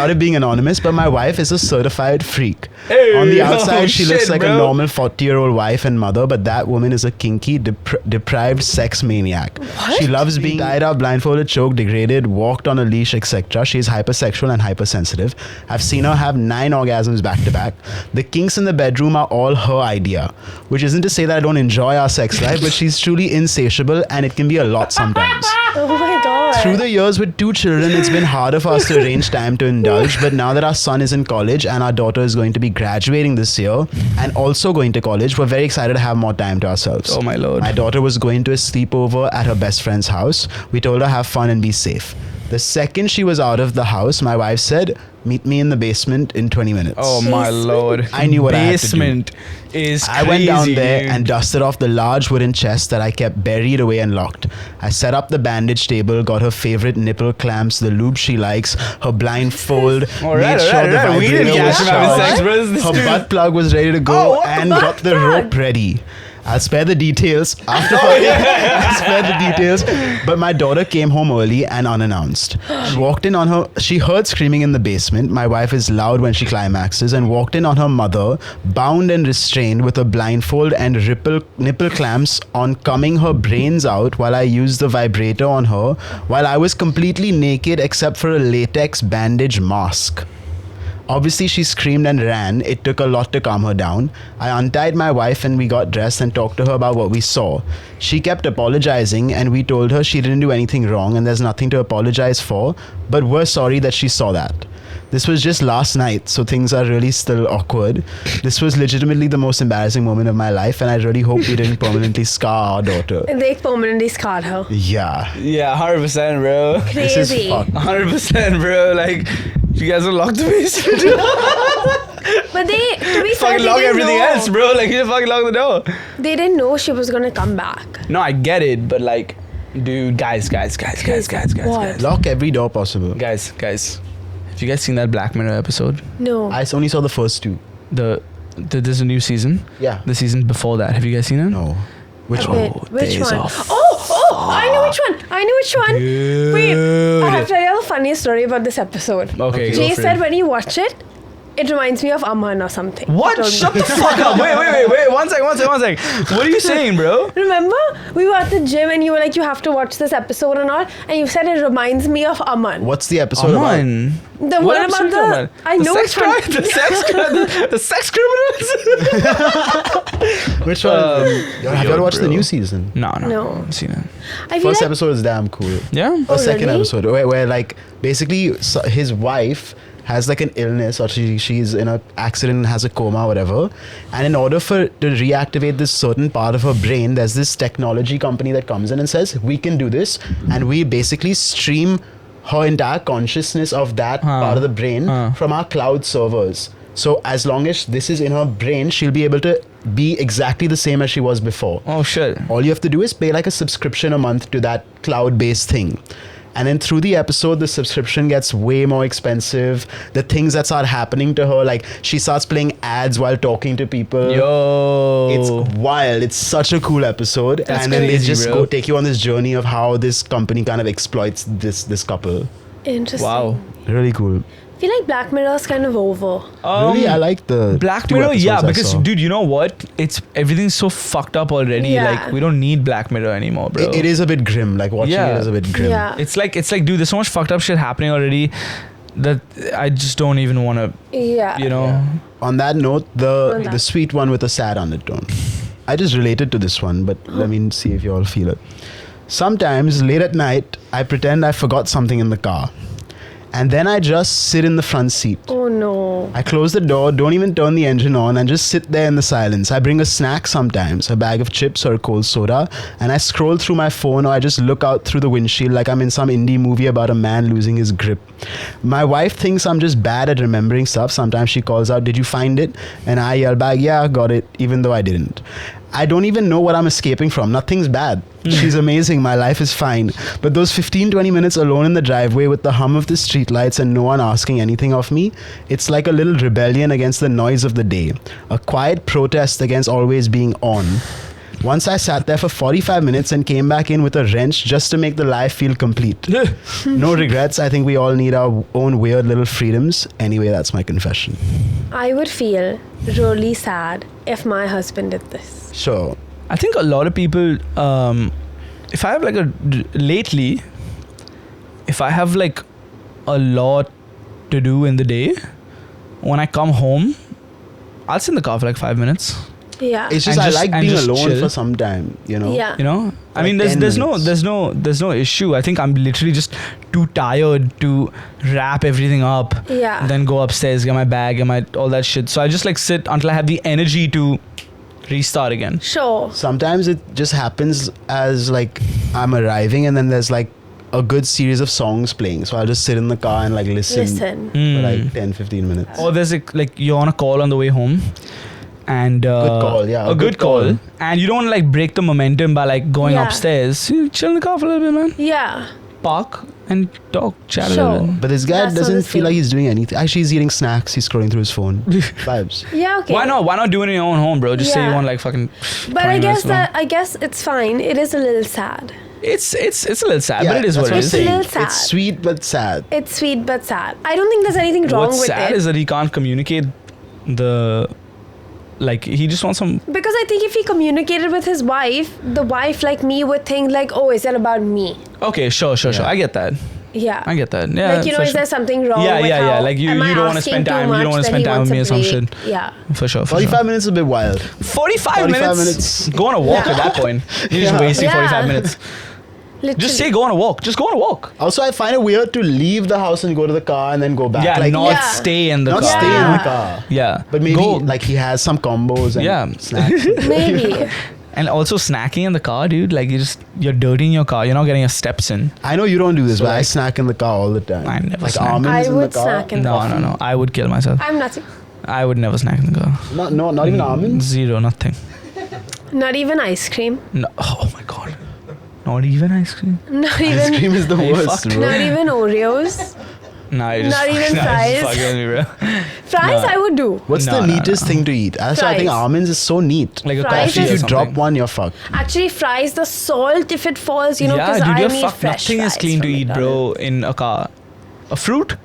it being anonymous, but my wife is a certified freak. On the outside, she looks like a normal 40-year-old wife and mother, but that woman is a kinky, deprived sex maniac. What? She loves being tied up, blindfolded, choked, degraded, walked on a leash, etc. She's hypersexual and hypersensitive. I've seen her have 9 orgasms back to back. The kinks in the bedroom are all her idea, which isn't to say that I don't enjoy our sex life, but she's truly insatiable and it can be a lot sometimes. Oh my god. Through the years with 2 children, it's been harder for us to arrange time to indulge, but now that our son is in college and our daughter is going to be graduating this year and also going to college, we're very excited to have more time to ourselves. Oh my lord. My daughter was going to a sleepover at her best friend's house. We told her have fun and be safe. The second she was out of the house, my wife said, meet me in the basement in 20 minutes. Oh my lord. I knew what I had to do. Basement is crazy. I went down there dude. and dusted off the large wooden chest that I kept buried away and locked. I set up the bandage table, got her favorite nipple clamps, the lube she likes, her blindfold, made sure the We didn't vibrator was catch him having sex, charged, bro. This her dude. butt plug was ready to go, and got the rope ready. I'll spare the details after. I'll spare the details. But my daughter came home early and unannounced. She walked in on her. She heard screaming in the basement. My wife is loud when she climaxes and walked in on her mother, bound and restrained with a blindfold and nipple clamps on, coming her brains out while I used the vibrator on her, while I was completely naked except for a latex bandage mask. Obviously, she screamed and ran. It took a lot to calm her down. I untied my wife and we got dressed and talked to her about what we saw. She kept apologizing and we told her she didn't do anything wrong and there's nothing to apologize for, but we're sorry that she saw that. This was just last night, so things are really still awkward. This was legitimately the most embarrassing moment of my life, and I really hope we didn't permanently scar our daughter. They permanently scarred her. Yeah. Yeah, 100%, bro. This is Crazy. fucked. 100%, bro. Like, you guys will lock the basement. But they, to be fair, Fucking they lock didn't everything know. else, bro. Like, you just fucking lock the door. They didn't know she was gonna come back. No, I get it, but like, dude, guys. What? Lock every door possible. Guys. Have you guys seen that Black Mirror episode? No. I only saw the first 2. There's a new season. Yeah. The season before that. Have you guys seen it? No. Which Okay, one? which Days one? Off. Oh, I know which one. Wait, I have to tell you a funny story about this episode. Okay, Jay go for said it. when you watch it, it reminds me of Aman or something. What? He told Shut me. the fuck up. Wait. One sec. What are you saying, bro? Remember, we were at the gym and you were like, you have to watch this episode and all, and you said it reminds me of Aman. What's the episode about? Aman. The What one episode about are you the. talking about? I know which one. The sex criminals. Which one? Have you ever watched the bro. new season? No. I No. haven't seen it. I feel First like episode is damn cool. Yeah. The second really? episode where like basically his wife has like an illness or she's in an accident and has a coma, whatever, and in order to reactivate this certain part of her brain, there's this technology company that comes in and says we can do this, and we basically stream her entire consciousness of that part of the brain from our cloud servers. So as long as this is in her brain, she'll be able to be exactly the same as she was before. Oh shit. All you have to do is pay like a subscription a month to that cloud-based thing. And then through the episode, the subscription gets way more expensive. The things that start happening to her, like she starts playing ads while talking to people. Yo. It's wild. It's such a cool episode. That's and then they crazy, just bro. go take you on this journey of how this company kind of exploits this couple. Interesting. Wow. Really cool. I feel like Black Mirror's kind of over. Really, I like the Black 2 Mirror, episodes yeah, I because saw. dude, you know what? Everything's so fucked up already. Yeah. Like we don't need Black Mirror anymore, bro. It is a bit grim. Like watching Yeah. it is a bit grim. Yeah. It's like, dude, there's so much fucked up shit happening already that I just don't even want to, Yeah. you know. Yeah. On that note, On the that. sweet one with a sad undertone. I just related to this one, but let me see if you all feel it. Sometimes late at night, I pretend I forgot something in the car. And then I just sit in the front seat. Oh no. I close the door, don't even turn the engine on, and just sit there in the silence. I bring a snack sometimes, a bag of chips or a cold soda, and I scroll through my phone or I just look out through the windshield like I'm in some indie movie about a man losing his grip. My wife thinks I'm just bad at remembering stuff. Sometimes she calls out, "Did you find it?" And I yell back, "Yeah, got it," even though I didn't. I don't even know what I'm escaping from. Nothing's bad. She's amazing. My life is fine. But those 15-20 minutes alone in the driveway with the hum of the streetlights and no one asking anything of me, it's like a little rebellion against the noise of the day. A quiet protest against always being on. Once I sat there for 45 minutes and came back in with a wrench just to make the life feel complete. No regrets. I think we all need our own weird little freedoms. Anyway, that's my confession. I would feel really sad if my husband did this. Sure. I think a lot of people, if I have like lately, if I have like a lot to do in the day, when I come home, I'll sit in the car for like 5 minutes. Yeah. It's just And I just- like and being just alone chill. for some time, you know? Yeah. You know, I Like mean, 10 there's minutes. no issue. I think I'm literally just too tired to wrap everything up. Yeah. Then go upstairs, get my bag, get all that shit. So I just like sit until I have the energy to restart again. Sure. Sometimes it just happens as like I'm arriving and then there's like a good series of songs playing. So I'll just sit in the car and like listen. For like 10-15 minutes. Or there's like you're on a call on the way home. And Good call, yeah, a good call. And you don't like break the momentum by like going Yeah. upstairs. You chill in the car for a little bit, man. Yeah. Park and talk, chat a Sure. little bit. But this guy That's doesn't honestly- feel like he's doing anything. Actually, he's eating snacks. He's scrolling through his phone. Vibes. Yeah. Okay. Why not? Why not do it in your own home, bro? Just say you Yeah. want like fucking. But 20 I minutes guess long. I guess it's fine. It is a little sad. It's a little sad, Yeah, but it is that's what it I'm is. It's a saying. little sad. It's sweet but sad. It's sweet but sad. I don't think there's anything wrong What's with sad it. is that he can't communicate the. Like he just wants some. Because I think if he communicated with his wife, the wife like me would think like, oh, is that about me? Okay, sure. Yeah. I get that. Yeah. I get that. Yeah. Like, you know, for is sure. there something wrong Yeah, with yeah, yeah. how- Like, you am I don't wanna asking spend too time- you don't much wanna that spend he time with wants me a or some break? shit. Yeah. For sure. 45 minutes is a bit wild. 45 45 minutes. Go on a walk at that point. You're just Yeah. wasting Yeah. 45 minutes. Literally. Just say go on a walk. Just go on a walk. Also, I find it weird to leave the house and go to the car and then go back. Yeah, like, not Yeah. stay in the not car. stay in Yeah. the car. Yeah. But maybe Go. like he has some combos and Yeah. snacks. Maybe. And also snacking in the car, dude. Like you're dirtying your car. You're not getting your steps in. I know you don't do this, So, but I like- snack in the car all the time. I never like snack. almonds I in would the car. snack in the No, no. I would kill myself. I'm not. I would never snack in the car. Not even almonds. Zero, nothing. Not even ice cream. No. Oh my god. Not even ice cream. Not Ice even. cream is the Are you worst, fucked? bro. Not even Oreos. Nah, you just Not even nah, you just fries. fucking with me, bro. Fries, No. I would do. What's No, the no, neatest no. thing to eat? I think Fries. almonds is so neat. Like a Fries coffee If or you something. drop one, you're fucked. Actually, fries, the salt, if it falls, you know, yeah, because dude, I you're need fucked. fresh Nothing is fries clean to from eat, bro, in a car. A fruit?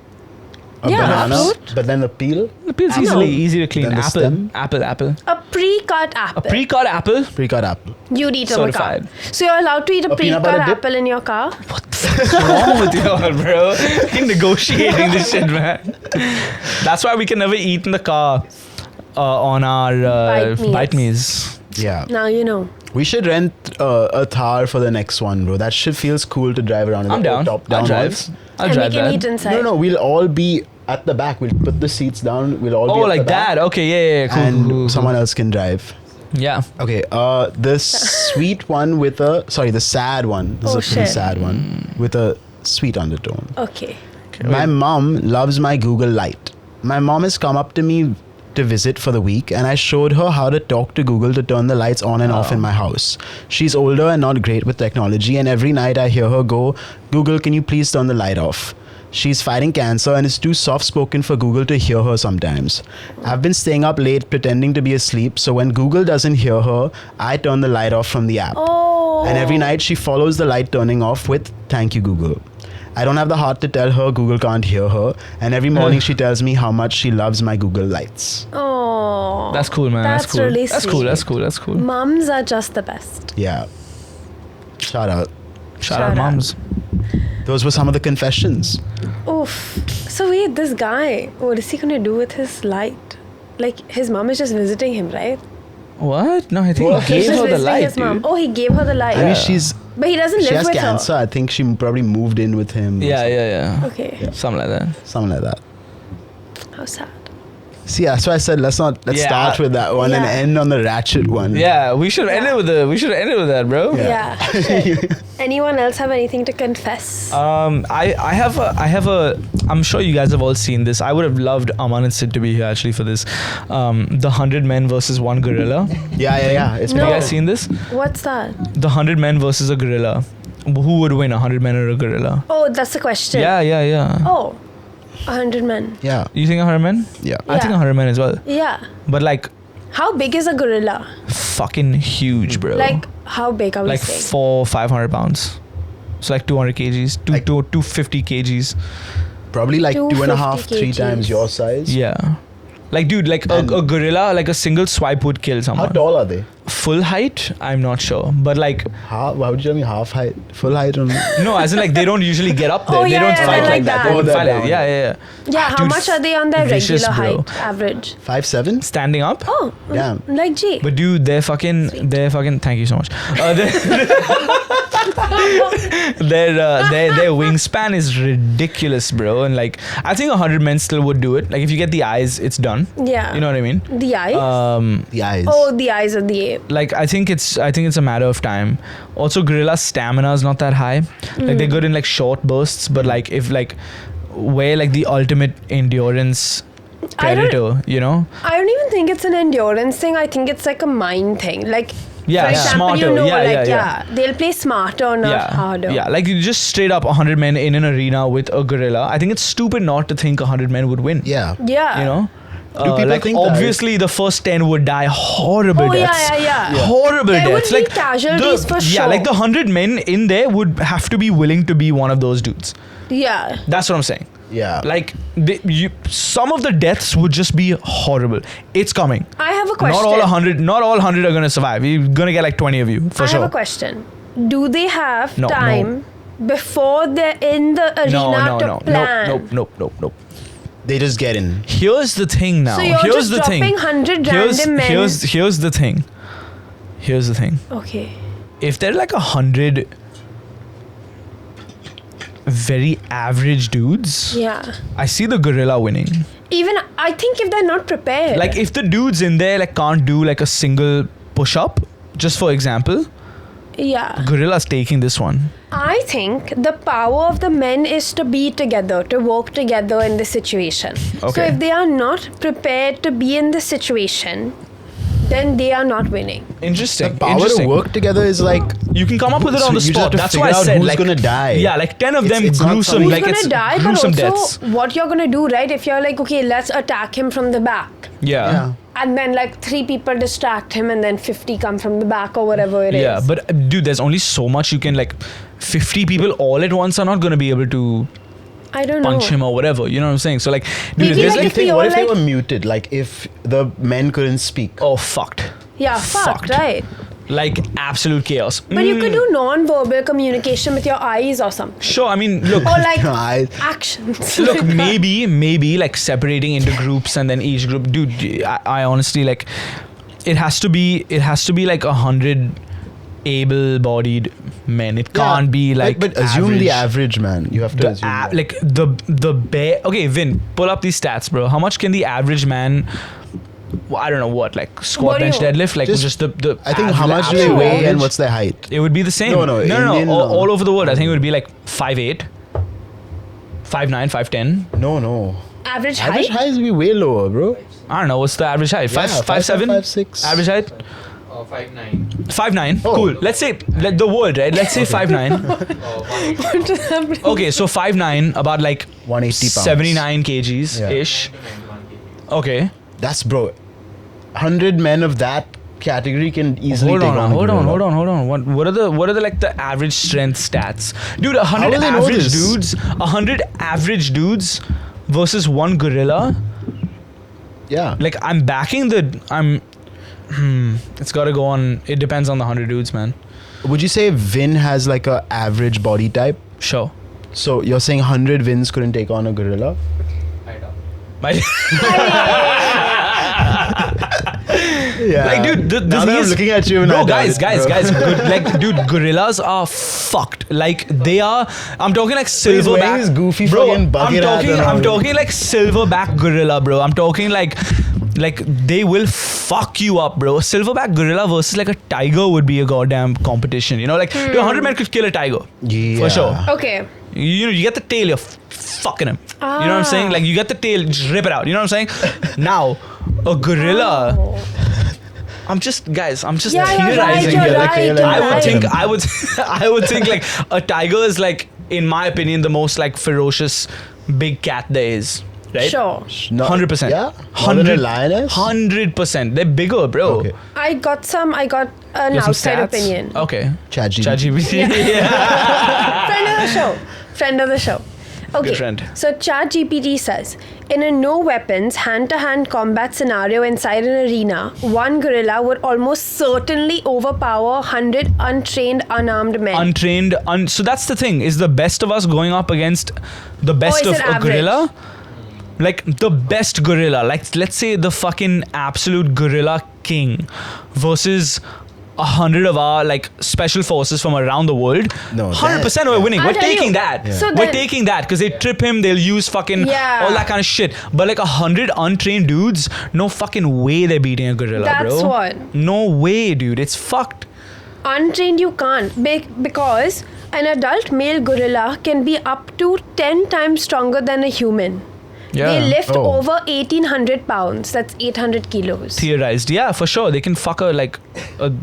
A Yeah, banana, fruit. but then the peel. The peel's Apple. easy to clean. Then the Apple. stem. Apple. A pre-cut apple. A pre-cut apple? Pre-cut apple. You'd eat in the car. Certified. So you're allowed to eat a A peanut pre-cut butter dip? apple in your car? What's wrong with you all, bro? You're negotiating this shit, man. That's why we can never eat in the car on our Bite meals. Yeah. Now you know. We should rent a Thar for the next one, bro. That shit feels cool to drive around in I'm the down. top I'll down drive. ones. I'll And we drive can that. eat inside. No, we'll all be at the back. We'll put the seats down. We'll all be Oh, at like the back, that? Okay, yeah. Cool. and cool. someone else can drive. Yeah. Okay, the sweet one with the sad one. This Oh, is a pretty shit. sad one with a sweet undertone. Okay. My mom loves my Google Light. My mom has come up to me to visit for the week, and I showed her how to talk to Google to turn the lights on and off in my house. She's older and not great with technology, and every night I hear her go, "Google, can you please turn the light off?" She's fighting cancer and is too soft-spoken for Google to hear her sometimes. I've been staying up late pretending to be asleep, so when Google doesn't hear her, I turn the light off from the app. Oh. And every night she follows the light turning off with "Thank you, Google." I don't have the heart to tell her Google can't hear her, and every morning she tells me how much she loves my Google lights. Oh. That's cool, man. That's cool. Really That's sweet. cool. That's cool. That's cool. Mums are just the best. Yeah. Shout out. Shout out, Shout out. moms. Those were some of the confessions. Oof. So wait, this guy, what is he gonna do with his light? Like his mom is just visiting him, right? What? No, I think Well, he He's gave just her the visiting light, his mom. dude. Oh, he gave her the light. I mean, But he doesn't she live has with cancer. I think she probably moved in with him. or Yeah, yeah, yeah. her. Okay. Something like that. something like that. How sad. See, that's why I said let's Yeah. start with that one and Yeah. end on the ratchet one. Yeah, we should end it with that, bro. Yeah. shit. Anyone else have anything to confess? I have a. I'm sure you guys have all seen this. I would have loved Aman and Sid to be here actually for this. The 100 men versus one gorilla. Yeah. It's No. Have you been- guys seen this? What's that? The 100 men versus a gorilla. Who would win, 100 men or a gorilla? Oh, that's the question. Yeah. Oh, 100 men. Yeah. You think 100 men? Yeah. I think 100 men as well. Yeah. But like How big is a gorilla? fucking huge, bro. Like how big are we like saying? 500 pounds. So like 200 kgs, Like- 250 kgs. Probably like 2.5, 3 kgs. times your size. Yeah. Like dude, like And- a gorilla, like a single swipe would kill How someone. tall are they? Full height, I'm not sure. But like Half? Why would you tell me half height? Full height? On no, as in like they don't usually get up there. Oh, they yeah, don't yeah, fight they're like like that. that. They don't Oh, fight they're like down. yeah. Yeah, how Dude, much are they on their vicious, regular bro. height average? 5'7"? Standing up. Oh, Damn. like G. But dude, they're fucking. Thank you so much. Their wingspan is ridiculous, bro. And like, I think 100 men still would do it. Like, if you get the eyes, it's done. Yeah. You know what I mean? The eyes? The eyes. Oh, the eyes of the ape. Like, I think it's a matter of time. Also, gorilla stamina is not that high. Like, they're good in like short bursts, but like if like where like the ultimate endurance I don't- predator, you know? I don't even think it's an endurance thing. I think it's like a mind thing. Like, Yeah, for example, smarter. you know, Yeah, like, yeah. they'll play smarter, not harder. Yeah, like you just straight up 100 men in an arena with a gorilla. I think it's stupid not to think 100 men would win. Yeah. Yeah. You know? people like think that? obviously the first 10 would die horrible Oh, deaths. yeah. Horrible There would deaths. be Like casualties for Yeah, sure. like the 100 men in there would have to be willing to be one of those dudes. Yeah. That's what I'm saying. Yeah. Like some of the deaths would just be horrible. It's coming. I have a question. Not all 100 are going to survive. You're going to get like 20 of you for I sure. have a question. Do they have No, time before they're in the arena to plan? Nope. They just get in. Here's the thing now. So you're Here's just the dropping thing. 100 Here's random men. here's the thing. Here's the thing. Okay. If they're like 100 very average dudes, Yeah. I see the gorilla winning. Even I think if they're not prepared. Like if the dudes in there like can't do like a single push up, just for example, yeah. gorilla's taking this one. I think the power of the men is to be together, to work together in this situation. So Okay. if they are not prepared to be in this situation, then they are not winning. Interesting. The power Interesting. to work together is like You can come up with it So on the you just have spot. to That's why I figure out said who's like gonna die. Yeah, like 10 of them It's not gruesome. something- Who's Like gonna it's die, but gruesome also deaths. what you're gonna do, right? If you're like, okay, let's attack him from the back. Yeah. And then like 3 people distract him and then 50 come from the back or whatever it is. Yeah, but dude, there's only so much you can like. 50 people all at once are not gonna be able to I don't punch know. him or whatever. You know what I'm saying? So like, dude, Maybe there's like like, if we what all if they like- were muted? Like if the men couldn't speak. oh fucked, Yeah, fucked, Fucked. right? like absolute chaos. But you could do non-verbal communication with your eyes or something. Sure, I mean, look, Or like I- actions. look, maybe like separating into groups and then each group, dude. I honestly like, it has to be like 100 able-bodied men. It can't be like. But assume average. the average man. You have to assume. that. Like the bare. Okay, Vin, pull up these stats, bro. How much can the average man? I don't know what, like squat, What do bench, you- deadlift, like Just- just the. I think average- how much do they absolute weigh and average. what's their height? It would be the same. No, Indian, all over the world. I think it would be like 5'8", 5'9", 5'10". No. Average Average height? height will be way lower, bro. I don't know. What's the average height? Yeah, 5'7"? 5'6". Average height? 5'9". 5'9". Oh. Cool. Let's say the world, right? Let's say 5'9". Okay, so 5'9", about like 180 pounds. 79 kgs ish. Okay. That's bro. 100 men of that category can easily Hold take on. on. What are the like the average strength stats, dude? 100 will they know average this? dudes. 100 average dudes versus one gorilla. Yeah. Like I'm backing the. It's got to go on. It depends on the 100 dudes, man. Would you say Vin has like a average body type? Sure. So you're saying 100 Vins couldn't take on a gorilla? Yeah. Like, dude, the now thing that I'm is, looking at you, and bro, I doubt it, bro. guys, like, dude, gorillas are fucked. Like, they are. I'm talking like He's wearing silverback. his goofy bro, fucking bucket hat and all. I'm talking like silverback gorilla, bro. I'm talking like they will fuck you up, bro. Silverback gorilla versus like a tiger would be a goddamn competition. You know, like dude, 100 men could kill a tiger Yeah. for sure. Okay. You get the tail, you're fucking him. You know what I'm saying? Like you get the tail, just rip it out. You know what I'm saying? Now, a gorilla. I'm just Yeah, theorizing you're here. right, you're I would think like a tiger is like, in my opinion, the most like ferocious big cat there is. Right? Sure. 100%. Yeah? More than a lioness? 100%. They're bigger, bro. Okay. I got an You have some outside stats? opinion. Okay. ChatGPT. Yeah. Friend of the show. Okay. Good friend. So ChatGPT says, in a no weapons hand-to-hand combat scenario inside an arena, one gorilla would almost certainly overpower 100 untrained, unarmed men. Untrained. So that's the thing. Is the best of us going up against the best Or of is it a average? gorilla? Like the best gorilla. Like let's say the fucking absolute gorilla king versus 100 of our like special forces from around the world. No, 100% we're winning. I'll We're tell you. taking that. Yeah. So We're then- taking that because they trip him. They'll use fucking Yeah. all that kind of shit. But like 100 untrained dudes, no fucking way they're beating a gorilla, That's bro. what. No way, dude. It's fucked. Untrained you can't because an adult male gorilla can be up to 10 times stronger than a human. Yeah. They lift Oh. over 1,800 pounds. That's 800 kilos. Theorized, yeah, for sure. They can fuck her like,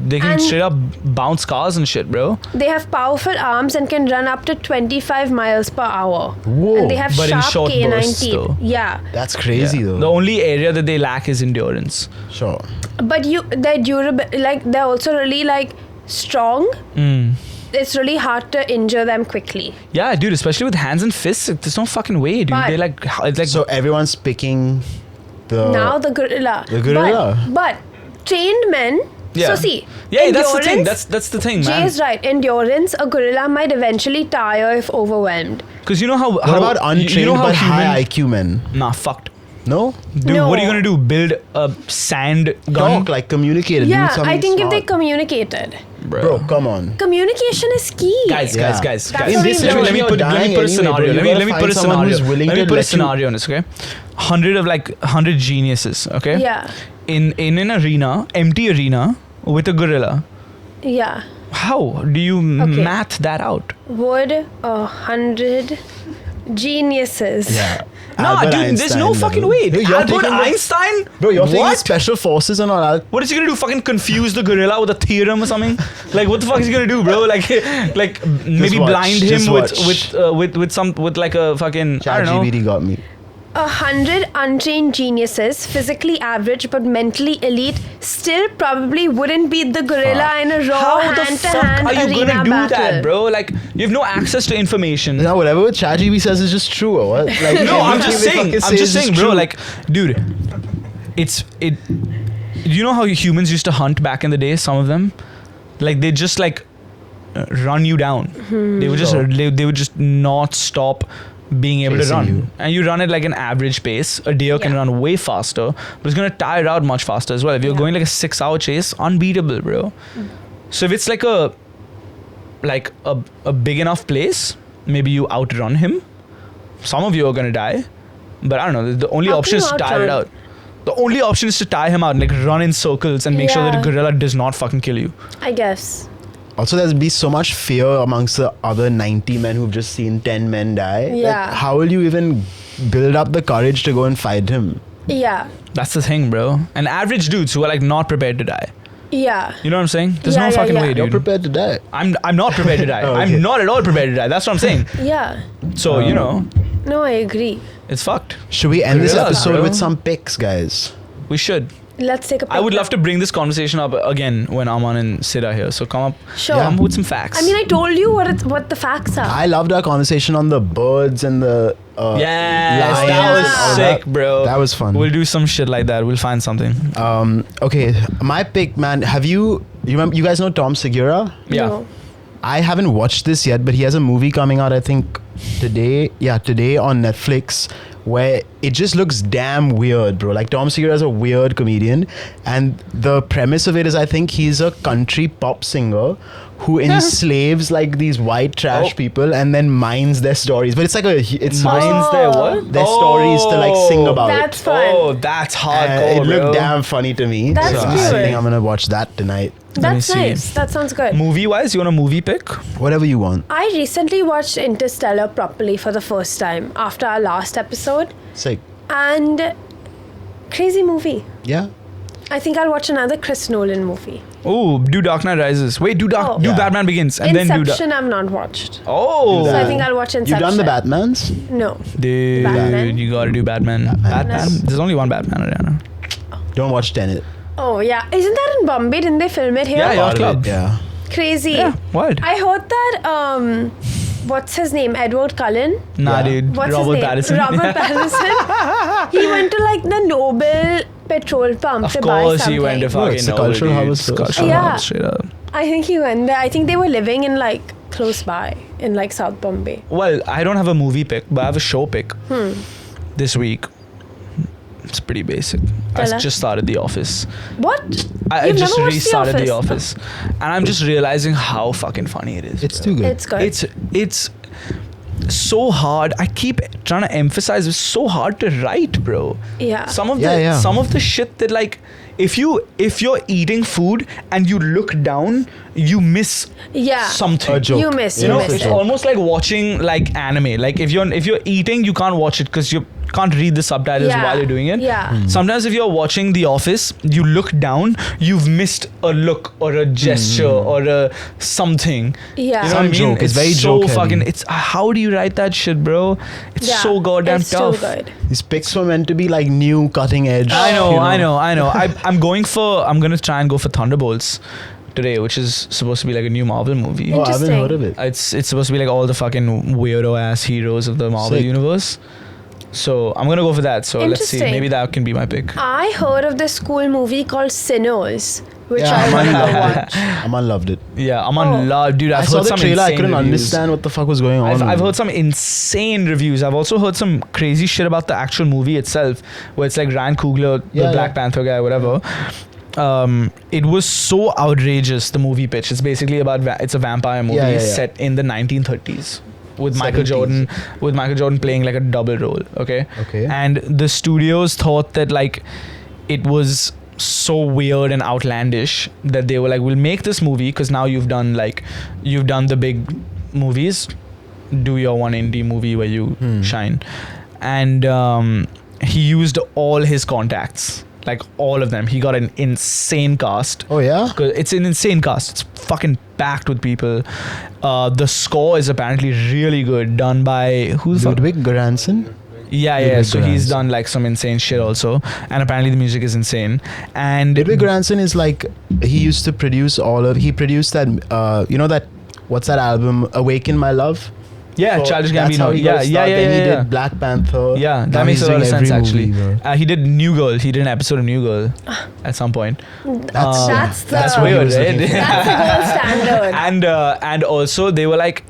they can And- straight up bounce cars and shit, bro. They have powerful arms and can run up to 25 miles per hour. Whoa. And they have But in sharp short canine bursts, teeth. though. Yeah. That's crazy though. The only area that they lack is endurance. Sure. But they're durable. Like they're also really like strong. It's really hard to injure them quickly. Yeah, dude, especially with hands and fists, there's no fucking way, dude. But- They like, it's like, So everyone's picking the. Now the gorilla. The gorilla. But trained men. yeah. So see. Yeah, that's the thing. endurance- That's the thing, Jay man. is right. Endurance, a gorilla might eventually tire if overwhelmed. Because you know how. What about untrained you know how but human, high IQ men? Nah, fucked. No? Dude, No. what are you gonna do? Build a sand gun? Talk, like communicate. Yeah, do something I think if they smart. communicated. Bro, come on. Communication is key. Guys, Yeah. guys. That's In what this we do. situation, you're let me dying put a anyway, scenario. bro. You Let gotta me find put a someone scenario. who's willing Let me to put a let you- scenario on this, okay? 100 geniuses, okay? Yeah. In an arena, empty arena, with a gorilla. Yeah. How do you Okay. math that out? Would 100 geniuses. Yeah. Nah, Albert dude, there's Einstein no fucking level. way. Bro, you're Albert taking the- Einstein? Bro, you're taking what? special forces and all that. What is he gonna do? Fucking confuse the gorilla with a theorem or something? Like, what the fuck is he gonna do, bro? Like maybe watch, blind just him watch. with like a fucking I don't know. ChatGPT got me. 100 untrained geniuses, physically average but mentally elite, still probably wouldn't beat the gorilla in a raw How the fuck hand-to-hand are you arena gonna do battle. that, bro? Like, you have no access to information. Now, whatever ChatGPT says is just true or what? Like, No, I'm everything just they saying. fucking I'm say just is saying, bro. true. Like, dude, you know how humans used to hunt back in the day? Some of them, like they just like run you down. They would just Sure. they would just not stop being able to Chasing run. you. And you run at like an average pace. A deer can Yeah. run way faster, but it's gonna tire out much faster as well. If you're Yeah. going like a 6-hour chase, unbeatable, bro. So if it's like a big enough place, maybe you outrun him. Some of you are gonna die, but I don't know. The only How option can is you to tire it outrun? out. The only option is to tie him out and like run in circles and make sure that Yeah. the gorilla does not fucking kill you. I guess. Also, there's be so much fear amongst the other 90 men who've just seen 10 men die. Like, Yeah. how will you even build up the courage to go and fight him. Yeah. That's the thing, bro. And average dudes who are like not prepared to die. Yeah. You know what I'm saying? There's Yeah, no yeah, fucking yeah. way, You're dude. prepared to die. I'm not prepared to die. Oh, okay. I'm not at all prepared to die. That's what I'm saying. Yeah. So, you know, No, I agree. it's fucked. Should we end this Gorillas, episode bro. with some picks, guys? We should. Let's take a I would pic love to bring this conversation up again when Aman and Sid are here. So come up, Sure. come up with some facts. I mean, I told you what the facts are. I loved our conversation on the birds and the yes, lions that was and all sick, that. bro. That was fun. We'll do some shit like that. We'll find something. Okay, my pick, man. Have you guys know Tom Segura? Yeah. No. I haven't watched this yet, but he has a movie coming out, I think, today. Yeah, today on Netflix, where it just looks damn weird, bro. Like, Tom Segura is a weird comedian, and the premise of it is, I think he's a country pop singer who enslaves like these white trash people and then mines their stories. But it's like it's Mines their what? their stories to like sing about That's it. fun. Oh, that's hardcore, It looked bro. damn funny to me. That's so I cute. think I'm gonna watch that tonight. Let me That's see. nice. That sounds good. Movie-wise, you want a movie pick? Whatever you want. I recently watched Interstellar properly for the first time after our last episode, Sick. and crazy movie. Yeah. I think I'll watch another Chris Nolan movie. Oh, do Dark Knight Rises. Wait, do Oh. Yeah. Batman Begins, and then do. Inception I've not watched. Oh, So I think I'll watch Inception. You've done the Batmans? No. dude, Batman. you gotta do Batman. Batman. There's only one Batman, Ariana. Don't watch Tenet. Oh yeah. Isn't that in Bombay? Didn't they film it here? Yeah, yeah. Part of Club. it, yeah. Crazy. Yeah, wild. I heard that what's his name? Edward Cullen? Nah, Yeah. dude. What's Robert his name? Pattinson. Robert Pattinson. He went to like the Noble petrol pump Of to buy course, something. he went to Oh, fucking it's a Noble, cultural dude. hub, It's so- cultural Yeah. hub, straight up. I think he went there. I think they were living in like close by in like South Bombay. Well, I don't have a movie pick, but I have a show pick this week. It's pretty basic. Tell I us. just started The Office. What? I You've just never watched restarted The The Office, and I'm just realizing how fucking funny it is. It's bro. too good. It's good. It's so hard. I keep trying to emphasize it's so hard to write, bro. Yeah. Some of Yeah, yeah. some of the shit that like if you're eating food and you look down, you miss Yeah. something. A joke. You miss. You You know, miss for It's it. sure. almost like watching like anime. Like if you're eating, you can't watch it because you can't read the subtitles Yeah. while you're doing it. Yeah. Sometimes if you're watching The Office, you look down, you've missed a look or a gesture or a something. Yeah. You know what I Some mean? joke. It's very so joke fucking. heavy. It's how do you write that shit, bro? It's Yeah. so goddamn it's tough. Too good. These picks were meant to be like new, cutting edge. I know, you I know. I'm gonna try and go for Thunderbolts today, which is supposed to be like a new Marvel movie. Oh, I haven't Interesting. heard of it. It's supposed to be like all the fucking weirdo ass heroes of the Marvel Sick. universe. So I'm gonna go for that. So let's see. Interesting. Maybe that can be my pick. I heard of this cool movie called Sinners, which Yeah, I Aman want to loved watch. it. Aman loved it. Yeah, I'm on Oh. love, dude. I've I saw heard the some trailer. I insane couldn't reviews. understand what the fuck was going on. I've heard some insane reviews. I've also heard some crazy shit about the actual movie itself, where it's like Ryan Coogler, the Yeah, Black yeah. Panther guy, whatever. It was so outrageous. The movie pitch. It's basically about it's a vampire movie Yeah, yeah, yeah. set in the 1930s with Michael 70s. Jordan, playing like a double role. Okay. Okay. And the studios thought that like it was so weird and outlandish that they were like, we'll make this movie because now you've done the big movies, do your one indie movie where you shine. And he used all his contacts, like all of them. He got an insane cast. Oh yeah. 'Cause it's an insane cast. It's fucking packed with people. The score is apparently really good, done by who's the fuck? Ludwig Göransson. Yeah. Ludwig So he's Göransson. done like some insane shit also, and apparently the music is insane. And Ludwig Göransson is like he used to produce he produced that that what's that album Awaken My Love. yeah, So Childish that's how Gambino. he got Yeah, his yeah, start. yeah, Then he yeah. did Black Panther. Yeah, Now that makes he's a lot of doing sense every actually. movie, bro. He did New Girl. He did an episode of New Girl at some point. That's that's the- what he weird, was right? looking for. That's the gold standard. And also they were like,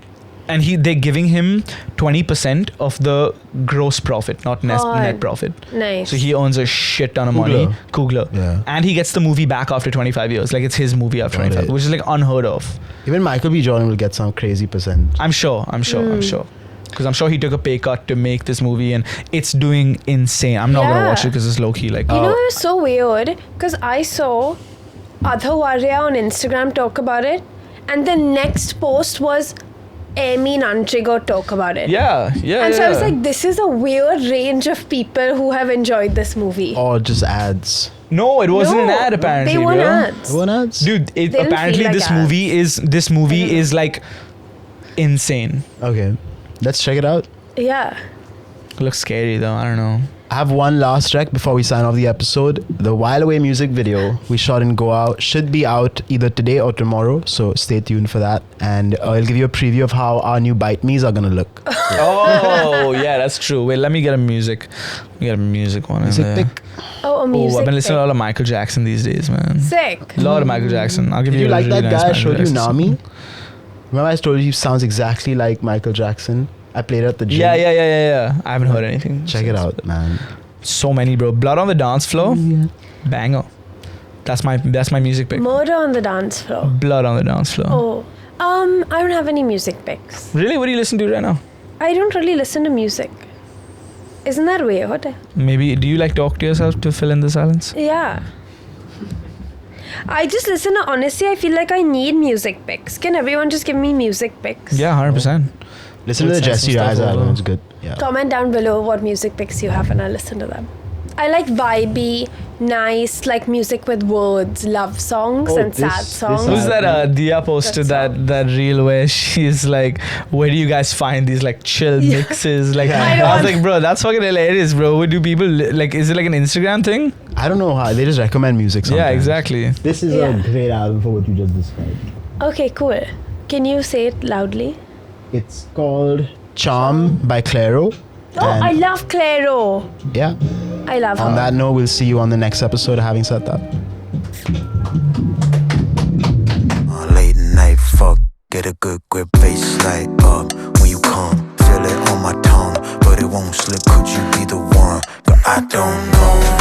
and they're giving him 20% of the gross profit, not God. net profit. Nice. So he earns a shit ton of money. Coogler. Yeah. And he gets the movie back after 25 years. Like it's his movie after Got 25, it. which is like unheard of. Even Michael B. Jordan will get some crazy percent. I'm sure. Because I'm sure he took a pay cut to make this movie, and it's doing insane. I'm not gonna Yeah. watch it because it's low key. Like, You know, it was so weird because I saw Adha Warrior on Instagram talk about it, and the next post was Amy Nanchigo talk about it. Yeah. And so I was like, this is a weird range of people who have enjoyed this movie. Or just ads. No, it wasn't an ad apparently. They weren't bro. ads. One ads? Dude, They didn't apparently feel like this movie is like insane. Okay. Let's check it out. Yeah. Looks scary though. I don't know. I have one last track before we sign off the episode. The While Away music video we shot in Goa should be out either today or tomorrow, so stay tuned for that. And I'll give you a preview of how our new Bite Me's are gonna look. Oh yeah, that's true. Wait, let me get a music. We got a music one. Music in there. pick. Oh, a music. I've been listening to a pick. lot of Michael Jackson these days, man. Sick. A lot of Michael Jackson. I'll give Did you you a like really that nice guy I Michael showed you, Jackson Nami? song. Remember I told you he sounds exactly like Michael Jackson? I played it at the gym. Yeah. I haven't heard anything. Check it out, man. So many, bro. Blood on the Dance Floor. Yeah. Banger. That's my music pick. Murder on the dance floor. Blood on the Dance Floor. Oh. I don't have any music picks. Really? What do you listen to right now? I don't really listen to music. Isn't that weird? Maybe, do you like talk to yourself to fill in the silence? Yeah. I just listen to, honestly, I feel like I need music picks. Can everyone just give me music picks? Yeah, 100%. Listen to the Send some Jesse stuff Rise over. album, it's good. Yeah. Comment down below what music picks you have and I'll listen to them. I like vibey, nice, like music with words, love songs Oh, and this- sad this songs. Who's that? Dia posted That that reel where she's like, where do you guys find these like chill Yeah. mixes? Like, Yeah. I was like, bro, that's fucking hilarious, bro. Do people like? Is it like an Instagram thing? I don't know how, they just recommend music sometimes. Yeah, exactly. This is Yeah. a great album for what you just described. Okay, cool. Can you say it loudly? It's called Charm by Clairo. Oh, And- I love Clairo. Yeah. I love On her. that note, we'll see you on the next episode of Having Said That. Late night fuck, get a good grip, face light up when you come. Feel it on my tongue, but it won't slip. Could you be the one? But I don't know.